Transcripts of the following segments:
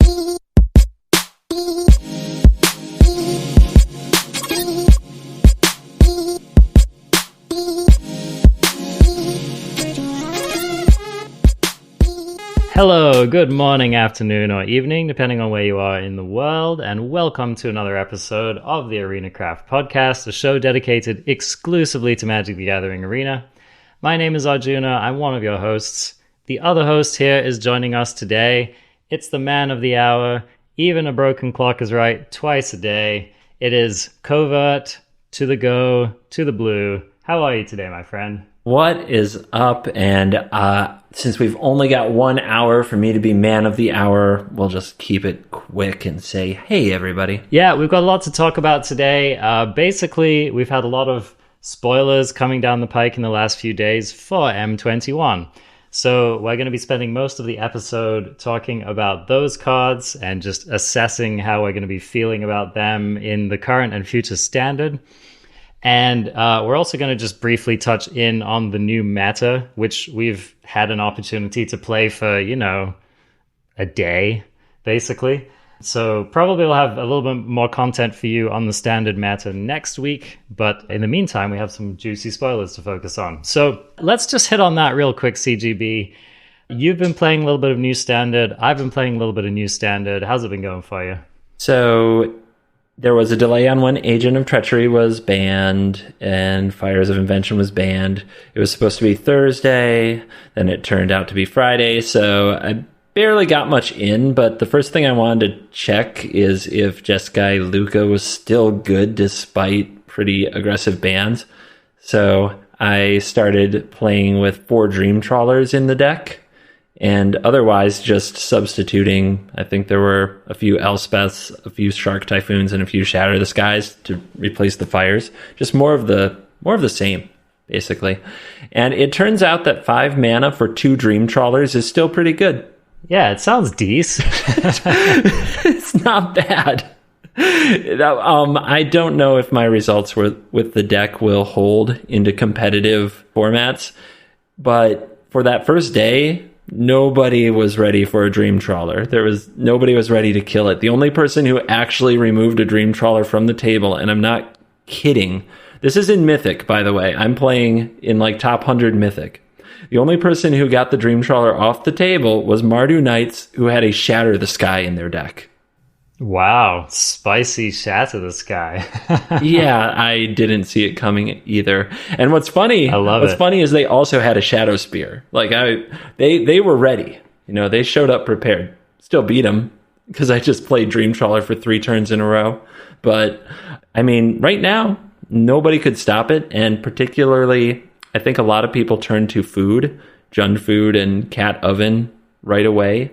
Hello, good morning, afternoon, or evening, depending on where you are in the world, and welcome to another episode of the Arena Craft Podcast, a show dedicated exclusively to Magic the Gathering Arena. My name is Arjuna, I'm one of your hosts. The other host here is joining us today. It's the man of the hour, even a broken clock is right twice a day. It is Covert, to the go, to the blue. How are you today, my friend? What is up? And since we've only got 1 hour for me to be man of the hour, we'll just keep it quick and say, hey, everybody. Yeah, we've got a lot to talk about today. Basically, we've had a lot of spoilers coming down the pike in the last few days for M21. So we're going to be spending most of the episode talking about those cards and just assessing how we're going to be feeling about them in the current and future standard. And we're also going to just briefly touch in on the new meta, which we've had an opportunity to play for, a day, basically. So probably we'll have a little bit more content for you on the standard meta next week. But in the meantime, we have some juicy spoilers to focus on. So let's just hit on that real quick, CGB. You've been playing a little bit of new standard. I've been playing a little bit of new standard. How's it been going for you? So there was a delay on when Agent of Treachery was banned and Fires of Invention was banned. It was supposed to be Thursday, then it turned out to be Friday, so I barely got much in, but the first thing I wanted to check is if Sultai Lukka was still good despite pretty aggressive bans. So I started playing with 4 Dream Trawlers in the deck, and otherwise just substituting. I think there were a few Elspeths, a few Shark Typhoons, and a few Shatter the Skies to replace the fires. Just more of the same, basically. And it turns out that 5 mana for 2 Dream Trawlers is still pretty good. Yeah, it sounds decent. It's not bad. I don't know if my results with the deck will hold into competitive formats, but for that first day, nobody was ready for a Dream Trawler. Nobody was ready to kill it. The only person who actually removed a Dream Trawler from the table, and I'm not kidding, this is in Mythic, by the way. I'm playing in like top 100 Mythic. The only person who got the Dream Trawler off the table was Mardu Knights, who had a Shatter the Sky in their deck. Wow, spicy Shatter the Sky. Yeah, I didn't see it coming either. And what's funny is they also had a Shadow Spear. Like they were ready. They showed up prepared. Still beat them because I just played Dream Trawler for 3 turns in a row. But I mean, right now nobody could stop it, and particularly I think a lot of people turned to food, Jund Food and Cat Oven right away.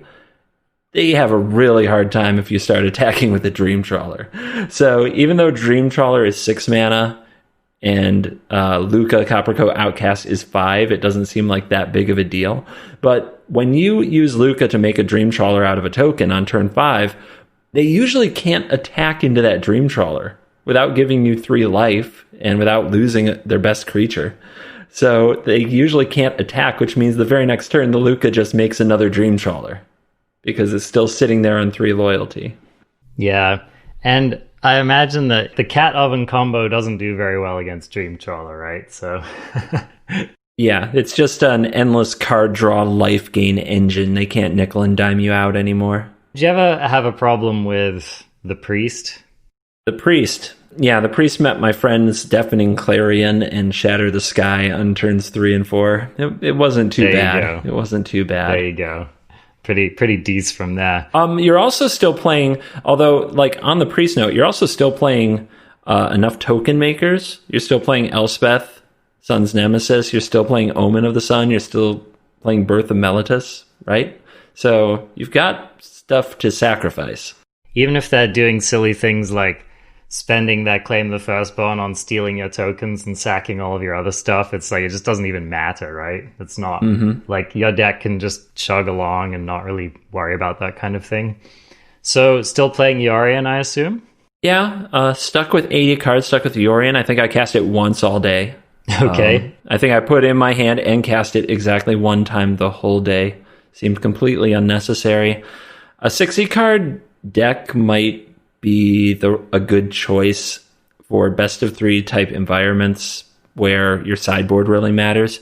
They have a really hard time if you start attacking with a Dream Trawler. So even though Dream Trawler is 6 mana and Lukka Coppercoat Outcast is 5, it doesn't seem like that big of a deal. But when you use Lukka to make a Dream Trawler out of a token on turn 5, they usually can't attack into that Dream Trawler without giving you 3 life and without losing their best creature. So they usually can't attack, which means the very next turn the Lukka just makes another Dream Trawler, because it's still sitting there on 3 loyalty. Yeah, and I imagine that the Cat Oven combo doesn't do very well against Dream Trawler, right? So yeah, it's just an endless card draw life gain engine. They can't nickel and dime you out anymore. Did you ever have a problem with the Priest? The Priest. Yeah, the Priest met my friend's Deafening Clarion and Shatter the Sky on turns 3 and 4. It wasn't too bad. It wasn't too bad. There you go. Pretty decent from there. You're also still playing, although like on the Priest note, you're also still playing enough token makers. You're still playing Elspeth, Sun's Nemesis. You're still playing Omen of the Sun. You're still playing Birth of Meletus, right? So you've got stuff to sacrifice. Even if they're doing silly things like spending that Claim the Firstborn on stealing your tokens and sacking all of your other stuff, it's like it just doesn't even matter, right? It's not like your deck can just chug along and not really worry about that kind of thing. So still playing Yorion, I assume? Yeah, stuck with 80 cards, stuck with Yorion. I think I cast it once all day. Okay. I think I put it in my hand and cast it exactly one time the whole day. Seemed completely unnecessary. A 60 card deck might be a good choice for best of 3 type environments where your sideboard really matters.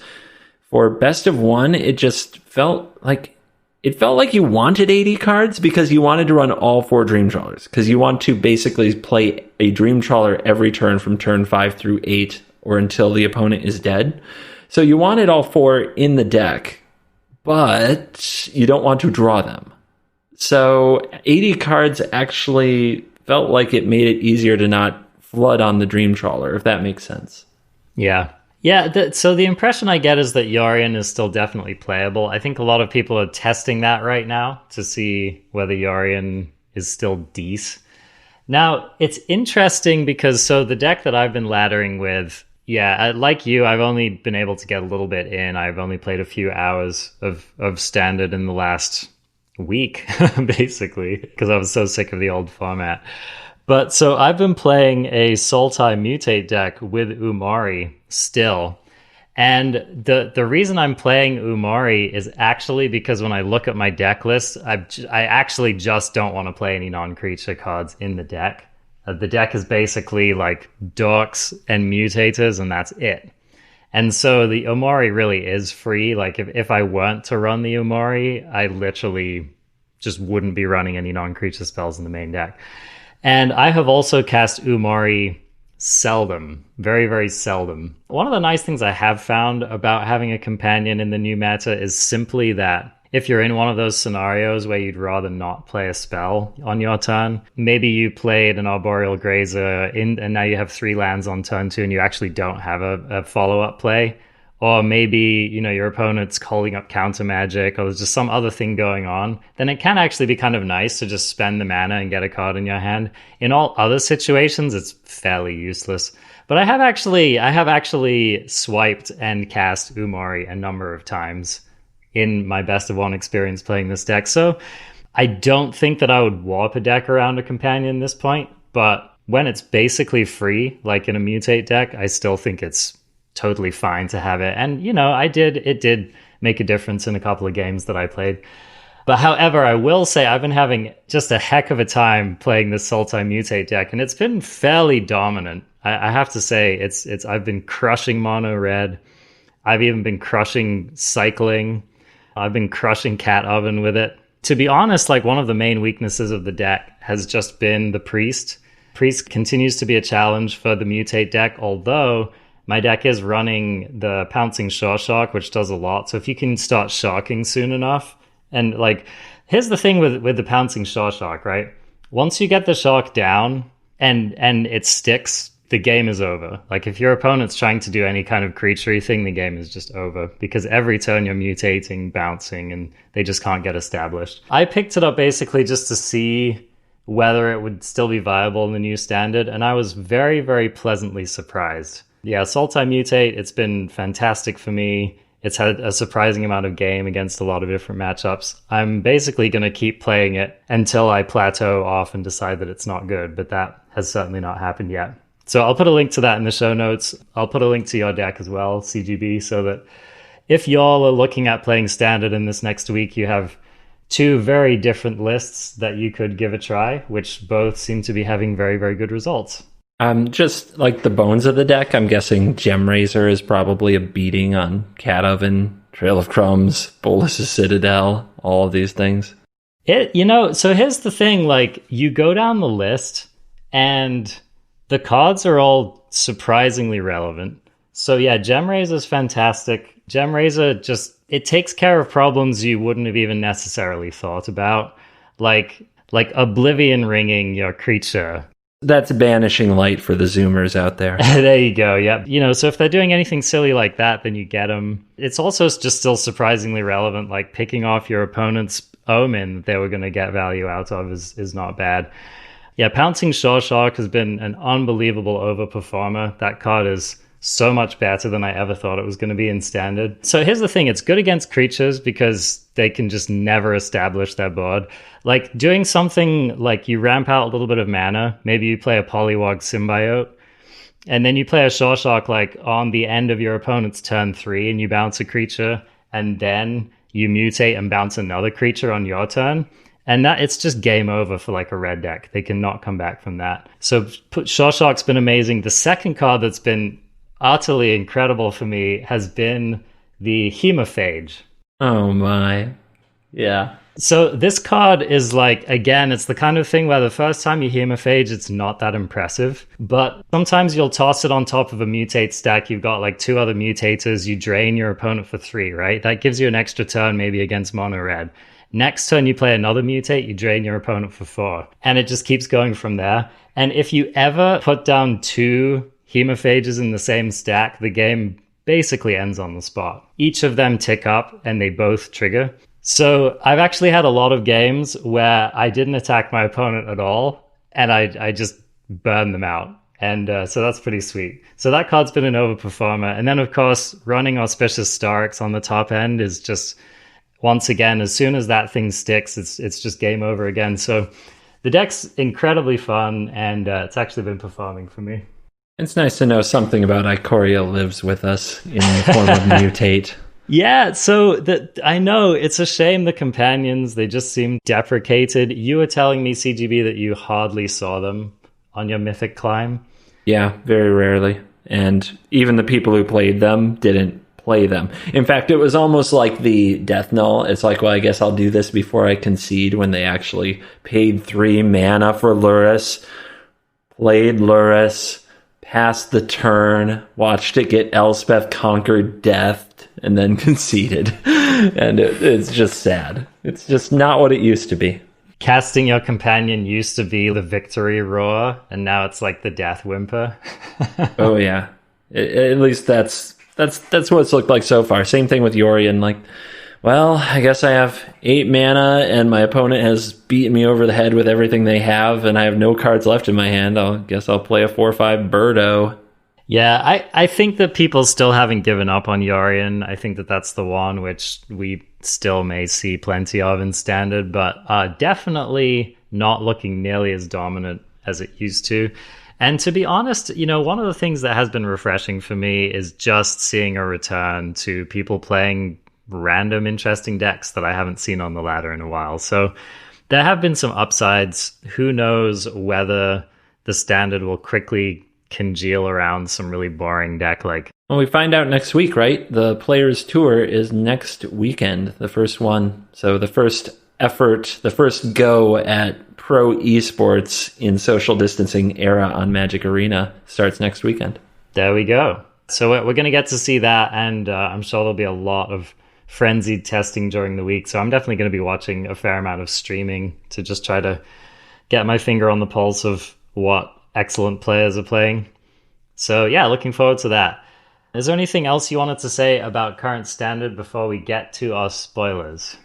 For best of 1, it just felt like you wanted 80 cards because you wanted to run all 4 Dream Trawlers, because you want to basically play a Dream Trawler every turn from turn 5 through 8 or until the opponent is dead. So you wanted all 4 in the deck, but you don't want to draw them. So 80 cards actually felt like it made it easier to not flood on the Dream Trawler, if that makes sense. Yeah. Yeah, so the impression I get is that Yorion is still definitely playable. I think a lot of people are testing that right now to see whether Yorion is still decent. Now, it's interesting because the deck that I've been laddering with, like you, I've only been able to get a little bit in. I've only played a few hours of Standard in the last week, basically, because I was so sick of the old format. But so I've been playing a Sultai Mutate deck with Umari still. And the reason I'm playing Umari is actually because when I look at my deck list, I actually just don't want to play any non-creature cards in the deck. The deck is basically like dorks and mutators, and that's it. And so the Umari really is free. Like if I weren't to run the Umari, I literally just wouldn't be running any non-creature spells in the main deck. And I have also cast Umari seldom, very, very seldom. One of the nice things I have found about having a companion in the new meta is simply that if you're in one of those scenarios where you'd rather not play a spell on your turn, maybe you played an Arboreal Grazer and now you have 3 lands on turn 2 and you actually don't have a follow-up play. Or maybe, your opponent's calling up counter magic, or there's just some other thing going on, then it can actually be kind of nice to just spend the mana and get a card in your hand. In all other situations, it's fairly useless. But I have actually swiped and cast Umari a number of times in my best of 1 experience playing this deck. So I don't think that I would warp a deck around a companion at this point, but when it's basically free, like in a Mutate deck, I still think it's totally fine to have it. And it did make a difference in a couple of games that I played. But however, I will say I've been having just a heck of a time playing this Sultai Mutate deck, and it's been fairly dominant. I have to say I've been crushing mono red. I've even been crushing cycling. I've been crushing Cat Oven with it. To be honest, like one of the main weaknesses of the deck has just been the Priest. Priest continues to be a challenge for the Mutate deck, although my deck is running the Pouncing Shock, which does a lot. So if you can start shocking soon enough, and like, here's the thing with the Pouncing Shock, right? Once you get the shock down and it sticks, the game is over. Like if your opponent's trying to do any kind of creaturey thing, the game is just over because every turn you're mutating, bouncing, and they just can't get established. I picked it up basically just to see whether it would still be viable in the new standard, and I was very, very pleasantly surprised. Yeah, Sultai Mutate, it's been fantastic for me. It's had a surprising amount of game against a lot of different matchups. I'm basically going to keep playing it until I plateau off and decide that it's not good, but that has certainly not happened yet. So I'll put a link to that in the show notes. I'll put a link to your deck as well, CGB, so that if y'all are looking at playing Standard in this next week, you have 2 very different lists that you could give a try, which both seem to be having very, very good results. Just like the bones of the deck, I'm guessing Gemrazor is probably a beating on Cat Oven, Trail of Crumbs, Bolus's Citadel, all of these things. So here's the thing, like, you go down the list, and the cards are all surprisingly relevant. So yeah, Gemrazor is fantastic. Gemrazor it takes care of problems you wouldn't have even necessarily thought about, like Oblivion ringing your creature. That's banishing light for the Zoomers out there. There you go, yep. So if they're doing anything silly like that, then you get them. It's also just still surprisingly relevant, like picking off your opponent's Omen that they were going to get value out of is not bad. Yeah, Pouncing Shock has been an unbelievable overperformer. That card is so much better than I ever thought it was going to be in Standard. So here's the thing, it's good against creatures because they can just never establish their board. Like doing something like you ramp out a little bit of mana, maybe you play a Polywog Symbiote, and then you play a Shock like on the end of your opponent's turn 3 and you bounce a creature, and then you mutate and bounce another creature on your turn. And that it's just game over for like a red deck. They cannot come back from that. So Shoshok's been amazing. The second card that's been utterly incredible for me has been the Hemophage. Oh my. Yeah. So this card is like, again, it's the kind of thing where the first time you Hemophage, it's not that impressive. But sometimes you'll toss it on top of a mutate stack. You've got like 2 other mutators. You drain your opponent for 3, right? That gives you an extra turn maybe against mono red. Next turn you play another mutate, you drain your opponent for 4. And it just keeps going from there. And if you ever put down 2 Hemophages in the same stack, the game basically ends on the spot. Each of them tick up and they both trigger. So I've actually had a lot of games where I didn't attack my opponent at all, and I just burned them out. And so that's pretty sweet. So that card's been an overperformer. And then, of course, running Auspicious Starix on the top end is just, once again, as soon as that thing sticks, it's just game over again. So the deck's incredibly fun, and it's actually been performing for me. It's nice to know something about Ikoria lives with us in the form of Mutate. Yeah, so I know it's a shame the companions, they just seem deprecated. You were telling me, CGB, that you hardly saw them on your Mythic climb. Yeah, very rarely. And even the people who played them didn't play them. In fact, it was almost like the Death Null. It's like, well, I guess I'll do this before I concede, when they actually paid 3 mana for Lurrus, played Lurrus, passed the turn, watched it get Elspeth conquered death, and then conceded. And it's just sad. It's just not what it used to be. Casting your companion used to be the victory roar, and now it's like the death whimper. Oh yeah, at least that's what it's looked like so far. Same thing with Yorion. Like, well, I guess I have 8 mana, and my opponent has beaten me over the head with everything they have, and I have no cards left in my hand. I guess I'll play a 4/5 Birdo. Yeah, I think that people still haven't given up on Yorion. I think that that's the one which we still may see plenty of in Standard, but definitely not looking nearly as dominant as it used to. And to be honest, you know, one of the things that has been refreshing for me is just seeing a return to people playing random interesting decks that I haven't seen on the ladder in a while. So there have been some upsides. Who knows whether the Standard will quickly congeal around some really boring deck like... Well, we find out next week, right? The Players Tour is next weekend, the first one. So the first effort, the first go at pro esports in social distancing era on Magic Arena starts next weekend. There we go. So we're going to get to see that, and I'm sure there'll be a lot of frenzied testing during the week. So I'm definitely going to be watching a fair amount of streaming to just try to get my finger on the pulse of what excellent players are playing. So yeah, looking forward to that. Is there anything else you wanted to say about current Standard before we get to our spoilers?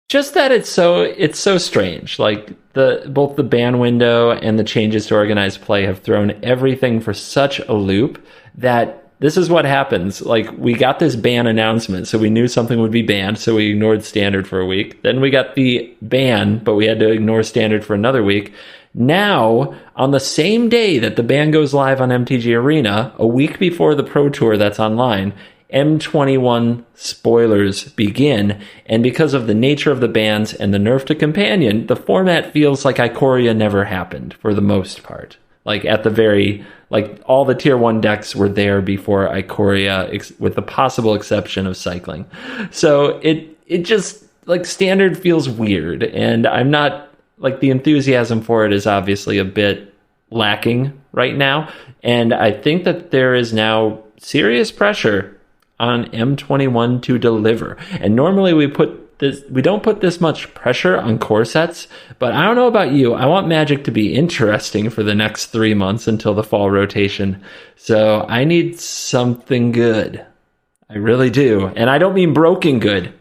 Just that it's so strange. Like both the ban window and the changes to organized play have thrown everything for such a loop that this is what happens. Like, we got this ban announcement, so we knew something would be banned, so we ignored Standard for a week. Then we got the ban, but we had to ignore Standard for another week. Now, on the same day that the ban goes live on MTG Arena, a week before the Pro Tour that's online, M21 spoilers begin, and because of the nature of the bans and the nerf to Companion, the format feels like Ikoria never happened for the most part. Like, at the very, like, all the tier 1 decks were there before Ikoria, with the possible exception of Cycling. So it just, like, Standard feels weird, and I'm not, like, the enthusiasm for it is obviously a bit lacking right now, and I think that there is now serious pressure on M21 to deliver. And normally we don't put this much pressure on core sets, but I don't know about you. I want Magic to be interesting for the next 3 months until the fall rotation. So I need something good. I really do. And I don't mean broken good.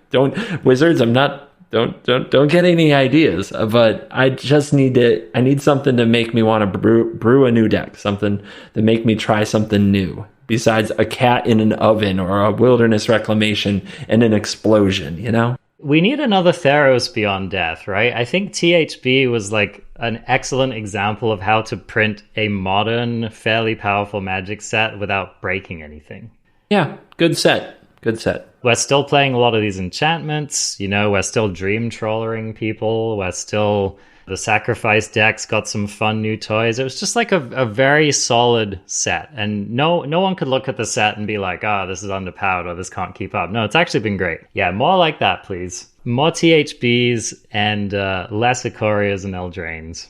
Wizards, don't get any ideas, but I just I need something to make me want to brew a new deck, something to make me try something new. Besides a cat in an oven or a wilderness reclamation and an explosion, you know? We need another Theros Beyond Death, right? I think THB was like an excellent example of how to print a modern, fairly powerful Magic set without breaking anything. Yeah, good set. Good set. We're still playing a lot of these enchantments. We're still dream trollering people. We're still... The sacrifice deck's got some fun new toys. It was just like a very solid set. And no one could look at the set and be like, this is underpowered or this can't keep up. No, it's actually been great. Yeah, more like that, please. More THBs and less Icorias and Eldraines.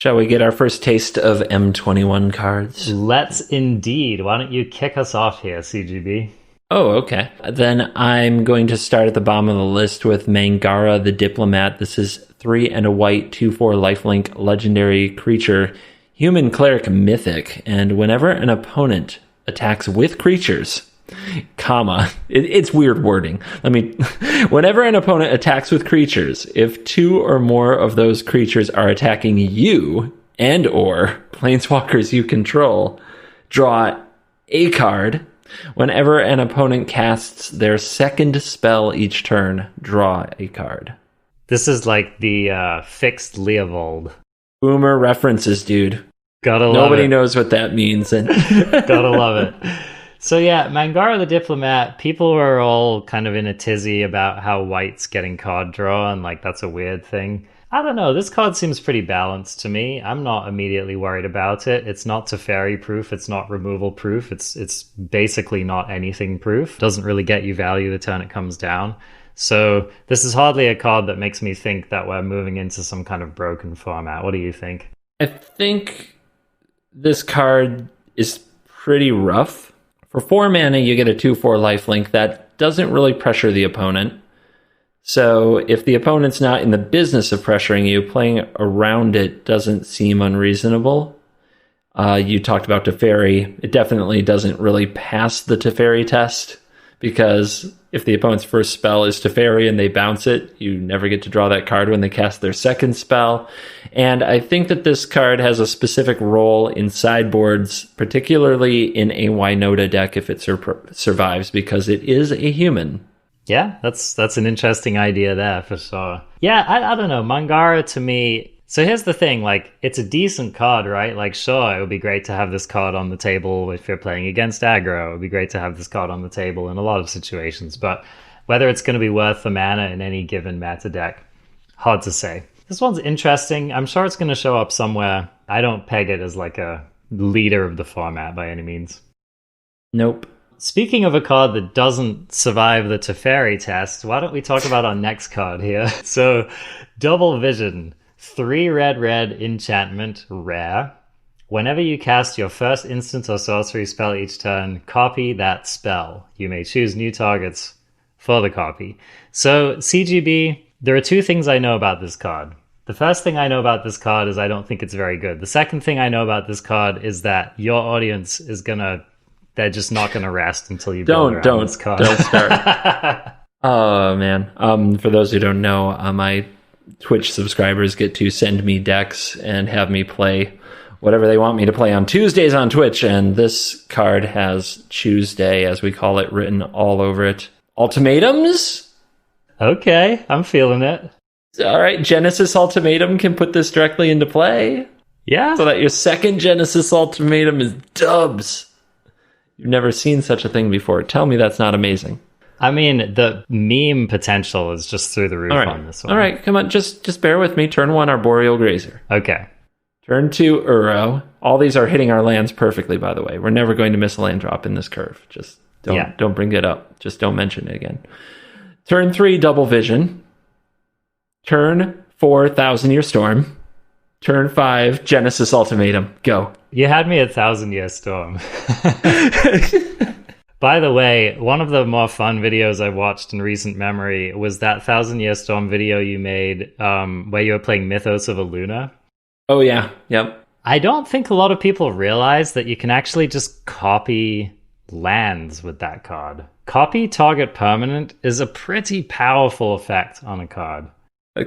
Shall we get our first taste of M21 cards? Let's indeed. Why don't you kick us off here, CGB? Oh, okay. Then I'm going to start at the bottom of the list with Mangara the Diplomat. This is 3 and a white, 2/4 lifelink legendary creature, human cleric mythic. And whenever an opponent attacks with creatures, it's weird wording. Whenever an opponent attacks with creatures, if 2 or more of those creatures are attacking you and or planeswalkers you control, draw a card. Whenever an opponent casts their second spell each turn, draw a card. This is like the fixed Leovold. Boomer references, dude. Gotta love it. Nobody knows what that means. And Gotta love it. So yeah, Mangara the Diplomat, people were all kind of in a tizzy about how white's getting card draw, and like that's a weird thing. I don't know, this card seems pretty balanced to me. I'm not immediately worried about it. It's not Teferi proof, it's not removal proof, it's basically not anything proof. Doesn't really get you value the turn it comes down. So this is hardly a card that makes me think that we're moving into some kind of broken format. What do you think? I think this card is pretty rough. For 4 mana, you get a 2/4 lifelink that doesn't really pressure the opponent. So if the opponent's not in the business of pressuring you, playing around it doesn't seem unreasonable. You talked about Teferi. It definitely doesn't really pass the Teferi test, because if the opponent's first spell is Teferi and they bounce it, you never get to draw that card when they cast their second spell. And I think that this card has a specific role in sideboards, particularly in a Winota deck if it survives, because it is a human. Yeah, that's an interesting idea there for sure. Yeah, I don't know. Mangara to me... So here's the thing, like, it's a decent card, right? Like, sure, it would be great to have this card on the table if you're playing against aggro. It would be great to have this card on the table in a lot of situations. But whether it's going to be worth the mana in any given meta deck, hard to say. This one's interesting. I'm sure it's going to show up somewhere. I don't peg it as like a leader of the format by any means. Nope. Speaking of a card that doesn't survive the Teferi test, why don't we talk about our next card here? So, Double Vision, 3 red enchantment, rare. Whenever you cast your first instant or sorcery spell each turn, copy that spell. You may choose new targets for the copy. So, CGB, there are 2 things I know about this card. The first thing I know about this card is I don't think it's very good. The second thing I know about this card is that your audience is they're just not going to rest until you build around this card. Don't start. Oh, man. For those who don't know, my Twitch subscribers get to send me decks and have me play whatever they want me to play on Tuesdays on Twitch, and this card has Tuesday, as we call it, written all over it. Ultimatums? Okay, I'm feeling it. All right, Genesis Ultimatum can put this directly into play. Yeah. So that your second Genesis Ultimatum is dubs. You've never seen such a thing before. Tell me that's not amazing. I mean, the meme potential is just through the roof on this one. All right, come on, just bear with me. Turn 1, Arboreal Grazer. Okay. Turn 2, Uro. All these are hitting our lands perfectly, by the way. We're never going to miss a land drop in this curve. Just don't bring it up. Just don't mention it again. Turn 3, Double Vision. Turn 4, Thousand Year Storm. Turn 5, Genesis Ultimatum. Go. You had me at 1,000 Year Storm. By the way, one of the more fun videos I watched in recent memory was that 1,000 Year Storm video you made where you were playing Mythos of Aluna. Oh, yeah. Yep. I don't think a lot of people realize that you can actually just copy lands with that card. Copy target permanent is a pretty powerful effect on a card.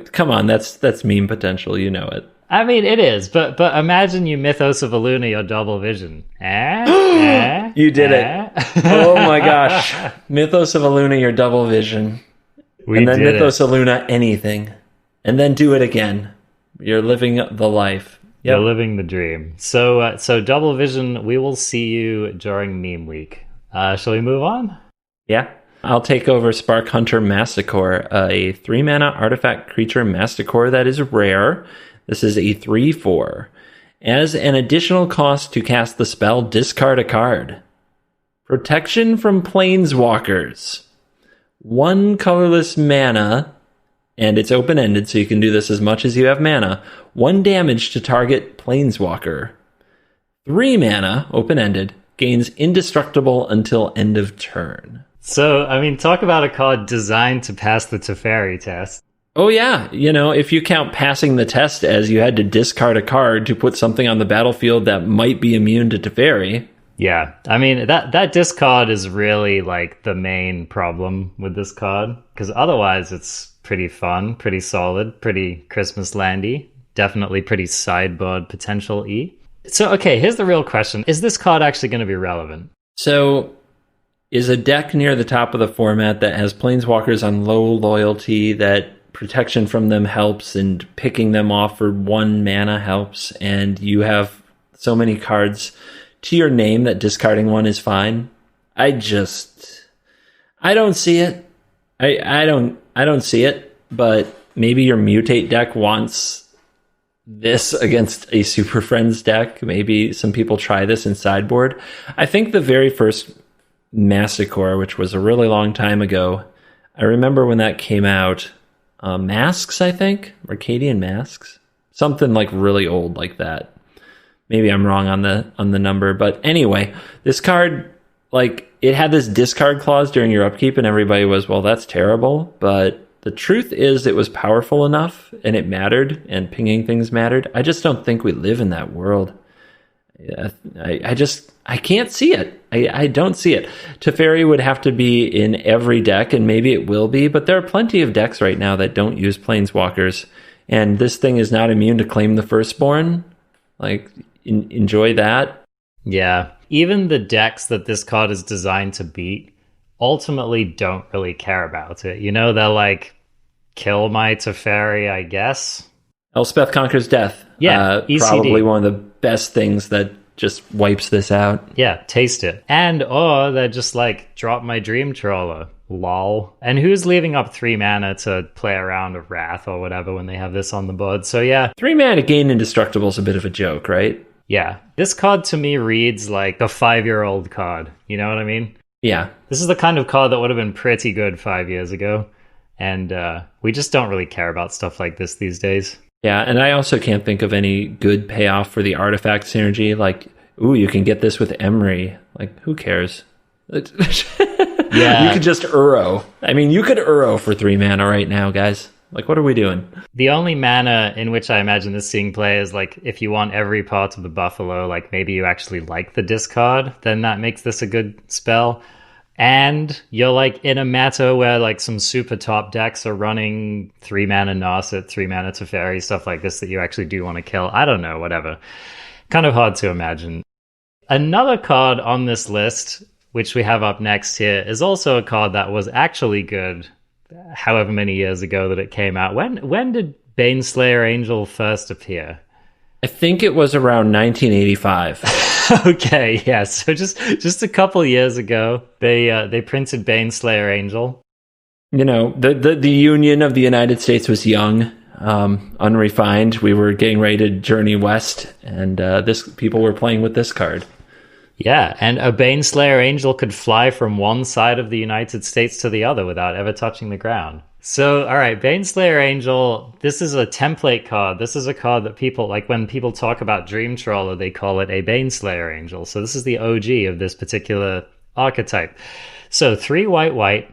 Come on, that's meme potential. You know it. I mean, it is, but imagine you Mythos of Aluna your Double Vision. You did it. Oh my gosh. Mythos of Aluna your Double Vision. And then Mythos of Aluna anything. And then do it again. You're living the life. Yep. You're living the dream. So Double Vision, we will see you during Meme Week. Shall we move on? Yeah. I'll take over Spark Hunter Massacre, a 3-mana artifact creature Massacre that is rare. This is a 3/4. As an additional cost to cast the spell, discard a card. Protection from Planeswalkers. 1 colorless mana, and it's open-ended, so you can do this as much as you have mana. 1 damage to target Planeswalker. 3 mana, open-ended, gains indestructible until end of turn. So, I mean, talk about a card designed to pass the Teferi test. Oh yeah, if you count passing the test as you had to discard a card to put something on the battlefield that might be immune to Teferi. Yeah, I mean, that discard is really like the main problem with this card, because otherwise it's pretty fun, pretty solid, pretty Christmas landy, definitely pretty sideboard potential E. So, okay, here's the real question. Is this card actually going to be relevant? So, is a deck near the top of the format that has Planeswalkers on low loyalty, that protection from them helps, and picking them off for 1 mana helps, and you have so many cards to your name that discarding 1 is fine? I don't see it. I don't see it, but maybe your Mutate deck wants this against a Super Friends deck. Maybe some people try this in sideboard. I think the very first Massacre, which was a really long time ago, I remember when that came out, Masks, I think, Arcadian Masks, something like really old like that. Maybe I'm wrong on the number, but anyway, this card, like, it had this discard clause during your upkeep, and everybody was, well, that's terrible. But the truth is, it was powerful enough, and it mattered, and pinging things mattered. I just don't think we live in that world. I can't see it. I don't see it. Teferi would have to be in every deck, and maybe it will be, but there are plenty of decks right now that don't use Planeswalkers, and this thing is not immune to Claim the Firstborn. Like, enjoy that. Yeah. Even the decks that this card is designed to beat ultimately don't really care about it. They're like, kill my Teferi, I guess. Elspeth Conquers Death. Yeah, ECD. Probably one of the best things that just wipes this out. Yeah, taste it. And, or they're just like, drop my Dream Trawler. Lol. And who's leaving up 3 mana to play a round of Wrath or whatever when they have this on the board? So yeah. 3 mana gain Indestructible is a bit of a joke, right? Yeah. This card to me reads like a 5-year-old card. You know what I mean? Yeah. This is the kind of card that would have been pretty good 5 years ago. And we just don't really care about stuff like this these days. Yeah, and I also can't think of any good payoff for the artifact synergy. Like, ooh, you can get this with Emery. Like, who cares? Yeah. You could just Uro. I mean, you could Uro for 3 mana right now, guys. Like, what are we doing? The only mana in which I imagine this seeing play is, like, if you want every part of the Buffalo, like, maybe you actually like the discard, then that makes this a good spell. And you're, like, in a meta where, like, some super top decks are running 3 mana Narset, 3 mana Teferi, stuff like this that you actually do want to kill. I don't know, whatever. Kind of hard to imagine. Another card on this list, which we have up next here, is also a card that was actually good however many years ago that it came out. When did Baneslayer Angel first appear? I think it was around 1985. Okay, yeah. So just a couple years ago, they printed Baneslayer Angel. The Union of the United States was young, unrefined. We were getting ready to journey west, and people were playing with this card. Yeah, and a Baneslayer Angel could fly from one side of the United States to the other without ever touching the ground. So, all right, Baneslayer Angel, this is a template card. This is a card that people, like when people talk about Dream Trawler, they call it a Baneslayer Angel. So this is the OG of this particular archetype. So 3 white,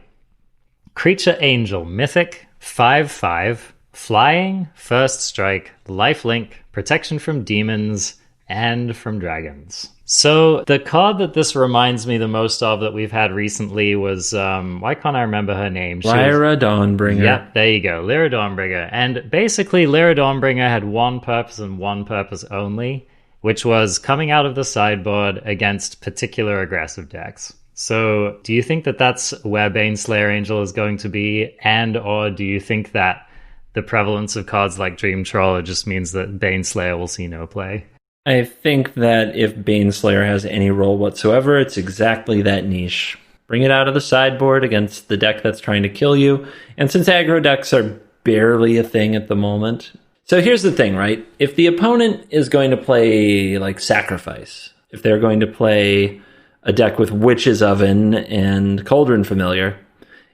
creature angel, mythic, 5/5, flying, first strike, lifelink, protection from demons, and from dragons. So the card that this reminds me the most of that we've had recently was, why can't I remember her name? Lyra Dawnbringer. Yep, there you go, Lyra Dawnbringer. And basically, Lyra Dawnbringer had one purpose and one purpose only, which was coming out of the sideboard against particular aggressive decks. So do you think that that's where Baneslayer Angel is going to be? And or do you think that the prevalence of cards like Dream Trawler just means that Baneslayer will see no play? I think that if Baneslayer has any role whatsoever, it's exactly that niche. Bring it out of the sideboard against the deck that's trying to kill you. And since aggro decks are barely a thing at the moment. So here's the thing, right? If the opponent is going to play like Sacrifice, if they're going to play a deck with Witch's Oven and Cauldron Familiar,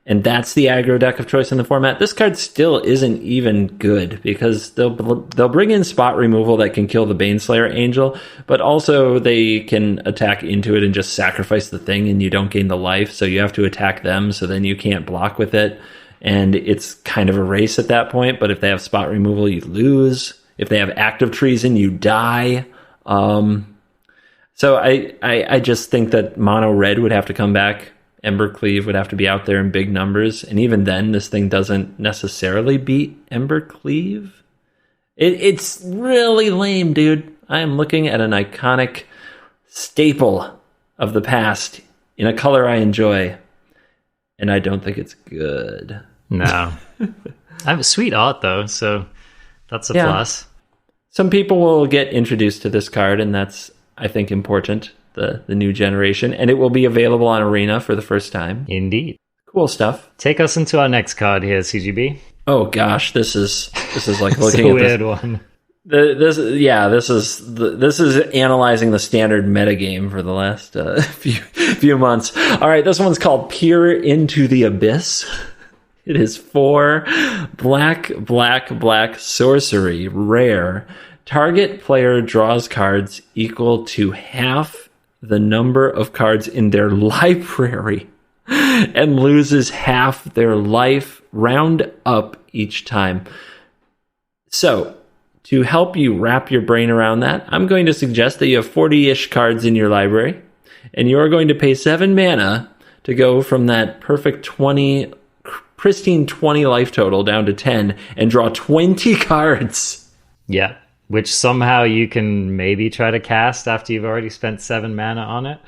and that's the aggro deck of choice in the format, this card still isn't even good because they'll bring in spot removal that can kill the Baneslayer Angel, but also they can attack into it and just sacrifice the thing and you don't gain the life, so you have to attack them, so then you can't block with it. And it's kind of a race at that point, but if they have spot removal, you lose. If they have active treason, you die. So I just think that mono red would have to come back. Embercleave would have to be out there in big numbers. And even then, this thing doesn't necessarily beat Embercleave. It's really lame, dude. I am looking at an iconic staple of the past in a color I enjoy. And I don't think it's good. No. I have sweet art, though, so that's a plus. Some people will get introduced to this card, and that's, I think, important, the new generation. And it will be available on Arena for the first time. Indeed. Cool stuff. Take us into our next card here, CGB. Oh, gosh, this is like looking at a weird one. This is analyzing the standard metagame for the last few months. All right, this one's called Peer into the Abyss. It is 4 black sorcery, rare. Target player draws cards equal to half the number of cards in their library and loses half their life, round up each time. So, to help you wrap your brain around that, I'm going to suggest that you have 40-ish cards in your library, and you're going to pay 7 mana to go from that perfect pristine 20 life total down to 10 and draw 20 cards. Yeah, which somehow you can maybe try to cast after you've already spent 7 mana on it.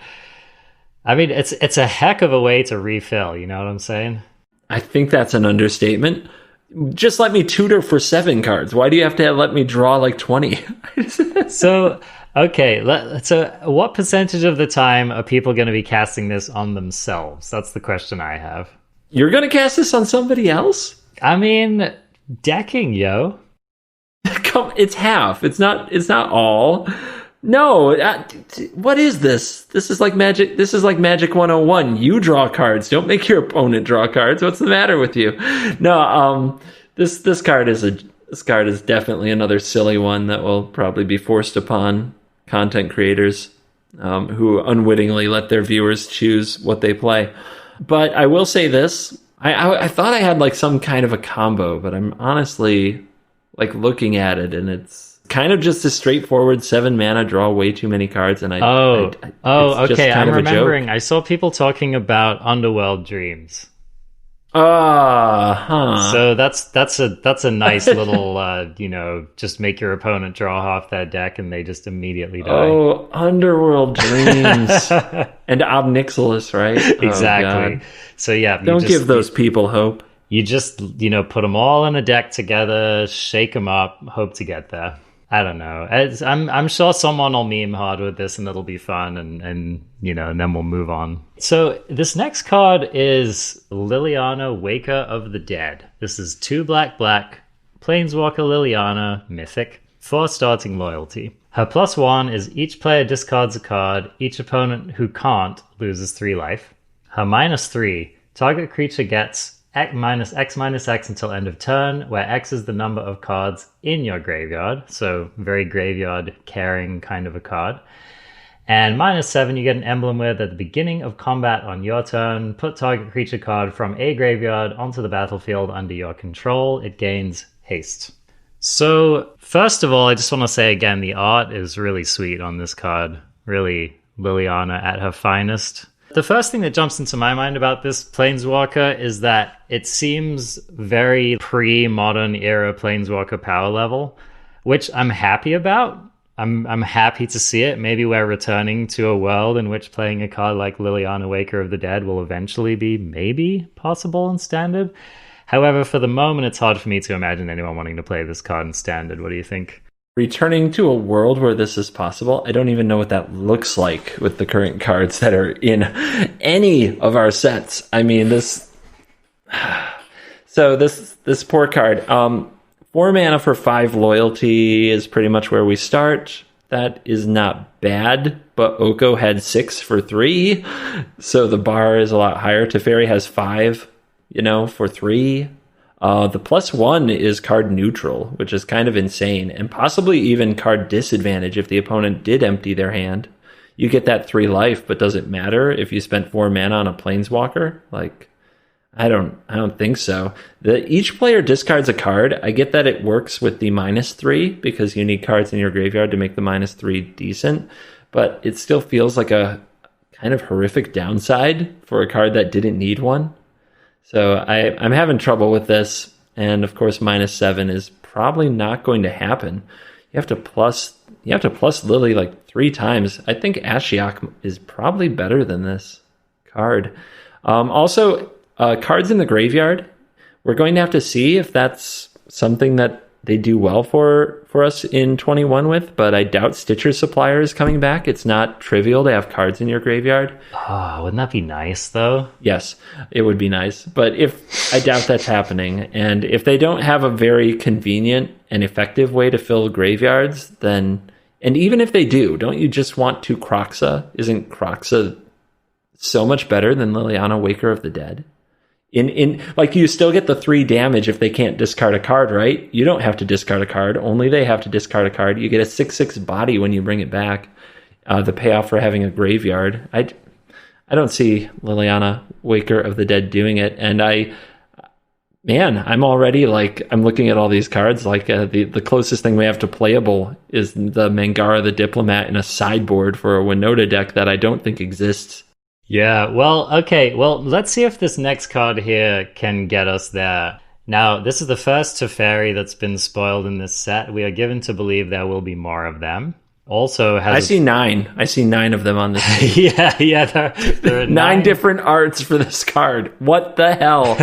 I mean, it's a heck of a way to refill, you know what I'm saying? I think that's an understatement. Just let me tutor for 7 cards. Why do you have to let me draw like 20? So, okay. So what percentage of the time are people going to be casting this on themselves? That's the question I have. You're going to cast this on somebody else? I mean, decking, yo. It's half. It's not all. No, what is this? This is like Magic. This is like Magic 101. You draw cards. Don't make your opponent draw cards. What's the matter with you? No, this card is definitely another silly one that will probably be forced upon content creators who unwittingly let their viewers choose what they play. But I will say this: I thought I had like some kind of a combo, but I'm honestly like looking at it, and it's kind of just a straightforward 7 mana, draw way too many cards, and okay, I'm remembering. I saw people talking about Underworld Dreams. So that's a nice little just make your opponent draw half that deck and they just immediately die. Oh, Underworld Dreams and Obnixilis, right? Exactly. So yeah, don't give those people hope. You just put them all in a deck together, shake them up, hope to get there. I don't know. I'm sure someone will meme hard with this and it'll be fun and then we'll move on. So this next card is Liliana, Waker of the Dead. This is 2 black, Planeswalker Liliana, Mythic, 4 starting loyalty. Her +1 is each player discards a card, each opponent who can't loses 3 life. Her -3, target creature gets X until end of turn, where X is the number of cards in your graveyard, so very graveyard caring kind of a card. And -7, you get an emblem with at the beginning of combat on your turn, put target creature card from a graveyard onto the battlefield under your control. It gains haste. So first of all, I just want to say again, the art is really sweet on this card. Really Liliana at her finest. The first thing that jumps into my mind about this Planeswalker is that it seems very pre-modern era Planeswalker power level, which I'm happy about. I'm happy to see it. Maybe we're returning to a world in which playing a card like Liliana, Waker of the Dead will eventually be maybe possible in Standard. However, for the moment, it's hard for me to imagine anyone wanting to play this card in Standard. What do you think? returning to a world where this is possible. I don't even know what that looks like with the current cards that are in any of our sets. I mean, this poor card. 4 mana for 5 loyalty is pretty much where we start. That is not bad, but Oko had 6 for 3, so the bar is a lot higher. Teferi has 5, for 3. The +1 is card neutral, which is kind of insane, and possibly even card disadvantage if the opponent did empty their hand. You get that 3 life, but does it matter if you spent 4 mana on a Planeswalker? I don't think so. Each player discards a card. I get that it works with the -3 because you need cards in your graveyard to make the -3 decent, but it still feels like a kind of horrific downside for a card that didn't need one. So I'm having trouble with this, and of course -7 is probably not going to happen. You have to plus Lily 3 times. I think Ashiok is probably better than this card. Also, cards in the graveyard, we're going to have to see if that's something that they do well for us in 21 with, but I doubt Stitcher Supplier is coming back. It's not trivial to have cards in your graveyard. Oh, wouldn't that be nice, though? Yes, it would be nice. But I doubt that's happening. And if they don't have a very convenient and effective way to fill graveyards, then... And even if they do, don't you just want to Kroxa? Isn't Kroxa so much better than Liliana Waker of the Dead? You still get the 3 damage if they can't discard a card, right? You don't have to discard a card. Only they have to discard a card. You get a 6/6 body when you bring it back. The payoff for having a graveyard. I don't see Liliana Waker of the Dead doing it. And I'm already I'm looking at all these cards. The closest thing we have to playable is the Mangara the Diplomat in a sideboard for a Winota deck that I don't think exists. Yeah, well, okay. Well, let's see if this next card here can get us there. Now, this is the first Teferi that's been spoiled in this set. We are given to believe there will be more of them. Also, I see 9. I see 9 of them on this page. yeah. There are 9 different arts for this card. What the hell?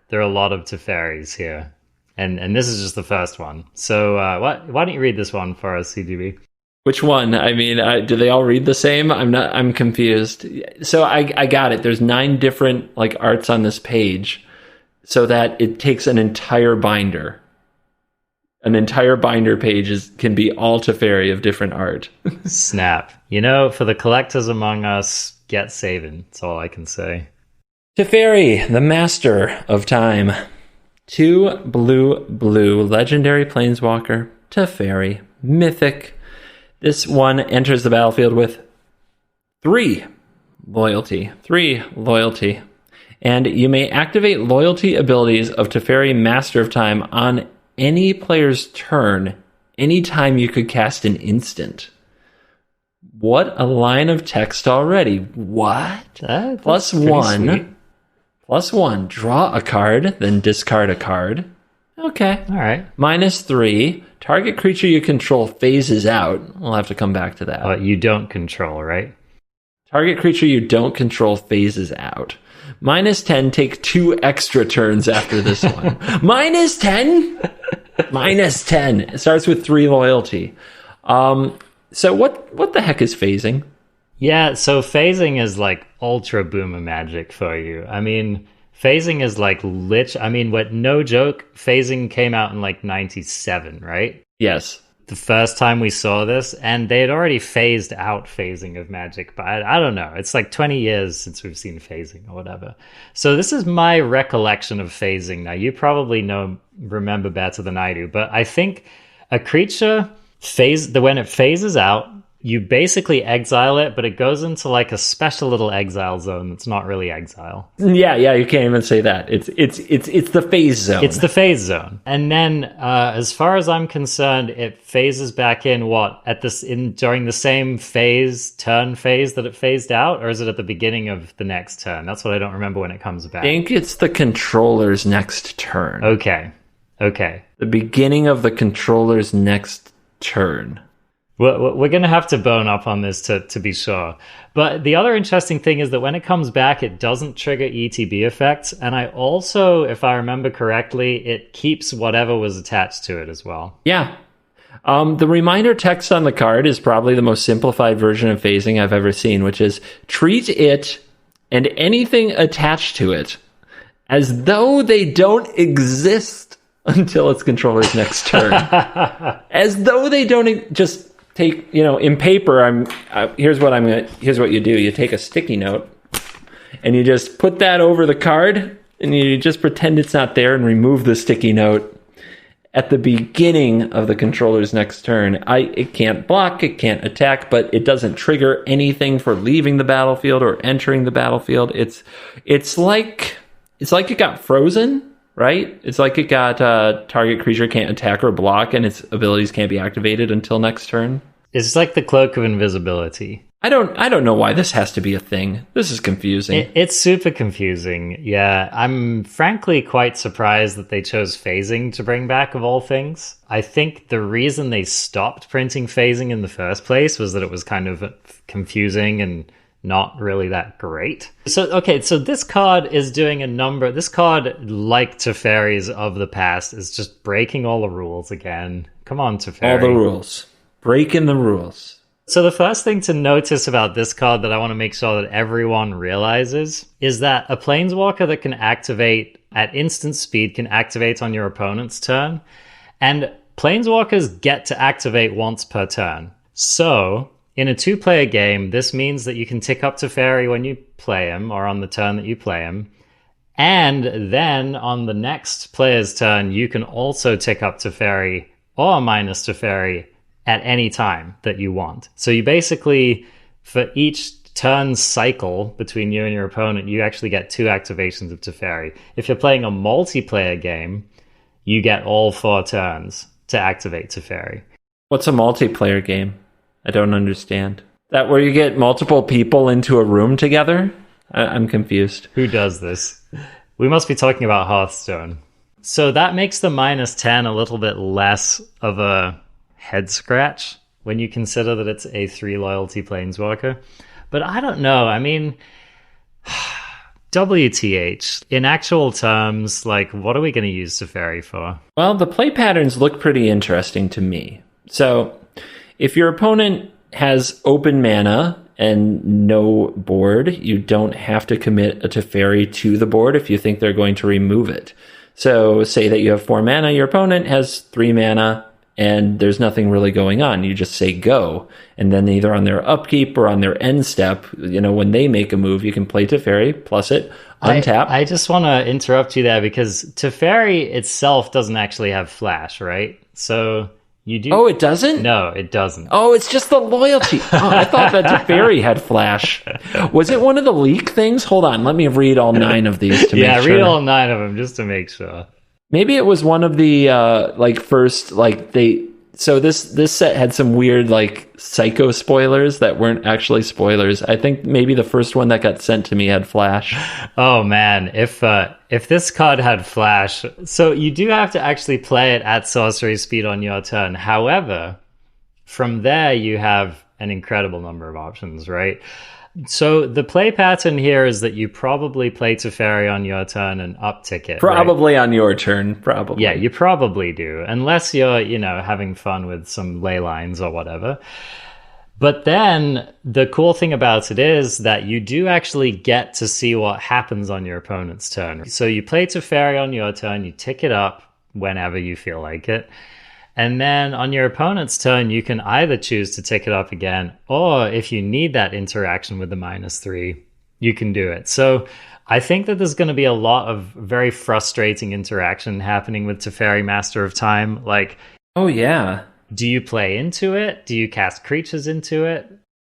There are a lot of Teferis here. And this is just the first one. So why don't you read this one for us, CGB? Which one? I mean, do they all read the same? I'm confused. So I got it. There's 9 different arts on this page, so that it takes an entire binder. An entire binder page can be all Teferi of different art. Snap. For the collectors among us, get saving. That's all I can say. Teferi, the master of time. 2 blue, legendary Planeswalker, Teferi, mythic. This one enters the battlefield with 3 loyalty. And you may activate loyalty abilities of Teferi, Master of Time, on any player's turn, anytime you could cast an instant. What a line of text already. What? +1, draw a card, then discard a card. Okay. All right. -3, target creature you control phases out. We'll have to come back to that. You don't control, right? Target creature you don't control phases out. -10, take 2 extra turns after this one. -10? -10. It starts with 3 loyalty. So what the heck is phasing? Yeah, so phasing is ultra boomer magic for you. I mean, phasing is no joke, phasing came out in 97, right? Yes. The first time we saw this, and they had already phased out phasing of Magic, but I don't know. It's 20 years since we've seen phasing or whatever. So this is my recollection of phasing. Now, you probably remember better than I do, but I think a creature when it phases out, you basically exile it, but it goes into a special little exile zone that's not really exile. Yeah, you can't even say that. It's the phase zone. It's the phase zone. And then as far as I'm concerned, it phases back in during the same turn phase that it phased out, or is it at the beginning of the next turn? That's what I don't remember when it comes back. I think it's the controller's next turn. Okay. The beginning of the controller's next turn. We're going to have to bone up on this to be sure. But the other interesting thing is that when it comes back, it doesn't trigger ETB effects. And I also, if I remember correctly, it keeps whatever was attached to it as well. Yeah. The reminder text on the card is probably the most simplified version of phasing I've ever seen, which is treat it and anything attached to it as though they don't exist until its controller's next turn. As though they don't just take, in paper, here's what you do. You take a sticky note and you just put that over the card and you just pretend it's not there and remove the sticky note at the beginning of the controller's next turn. It can't block, it can't attack, but it doesn't trigger anything for leaving the battlefield or entering the battlefield. It's like it got frozen, right? It's like it got target creature can't attack or block, and its abilities can't be activated until next turn. It's like the cloak of invisibility. I don't know why this has to be a thing. This is confusing. It's super confusing. Yeah, I'm frankly quite surprised that they chose phasing to bring back, of all things. I think the reason they stopped printing phasing in the first place was that it was kind of confusing and not really that great. So this card is doing a number. This card, like Teferis of the past, is just breaking all the rules again. Come on, Teferi. All the rules. Breaking the rules. So the first thing to notice about this card that I want to make sure that everyone realizes is that a Planeswalker that can activate at instant speed can activate on your opponent's turn, and Planeswalkers get to activate once per turn. So in a 2-player game, this means that you can tick up Teferi when you play him, or on the turn that you play him, and then on the next player's turn, you can also tick up Teferi or minus Teferi at any time that you want. So you basically, for each turn cycle between you and your opponent, you actually get 2 activations of Teferi. If you're playing a multiplayer game, you get all 4 turns to activate Teferi. What's a multiplayer game? I don't understand. That where you get multiple people into a room together? I'm confused. Who does this? We must be talking about Hearthstone. So that makes the -10 a little bit less of a head scratch when you consider that it's a 3 loyalty Planeswalker. But I don't know. I mean, WTH. In actual terms, what are we going to use Teferi for? Well, the play patterns look pretty interesting to me. So if your opponent has open mana and no board, you don't have to commit a Teferi to the board if you think they're going to remove it. So say that you have 4 mana, your opponent has 3 mana, and there's nothing really going on. You just say go. And then either on their upkeep or on their end step, when they make a move, you can play Teferi, plus it, untap. I just want to interrupt you there because Teferi itself doesn't actually have flash, right? So you do. Oh, it doesn't? No, it doesn't. Oh, it's just the loyalty. Oh, I thought that Teferi had flash. Was it one of the leak things? Hold on, let me read all 9 of these to make sure. Yeah, read all 9 of them just to make sure. Maybe it was one of the So this set had some weird psycho spoilers that weren't actually spoilers. I think maybe the first one that got sent to me had flash. Oh man, if this card had flash, so you do have to actually play it at sorcery speed on your turn. However, from there you have an incredible number of options, right? So the play pattern here is that you probably play Teferi on your turn and uptick it. Probably right? On your turn, probably. Yeah, you probably do, unless you're, having fun with some ley lines or whatever. But then the cool thing about it is that you do actually get to see what happens on your opponent's turn. So you play Teferi on your turn, you tick it up whenever you feel like it. And then on your opponent's turn, you can either choose to tick it up again, or if you need that interaction with the -3, you can do it. So I think that there's going to be a lot of very frustrating interaction happening with Teferi Master of Time. Oh yeah. Do you play into it? Do you cast creatures into it?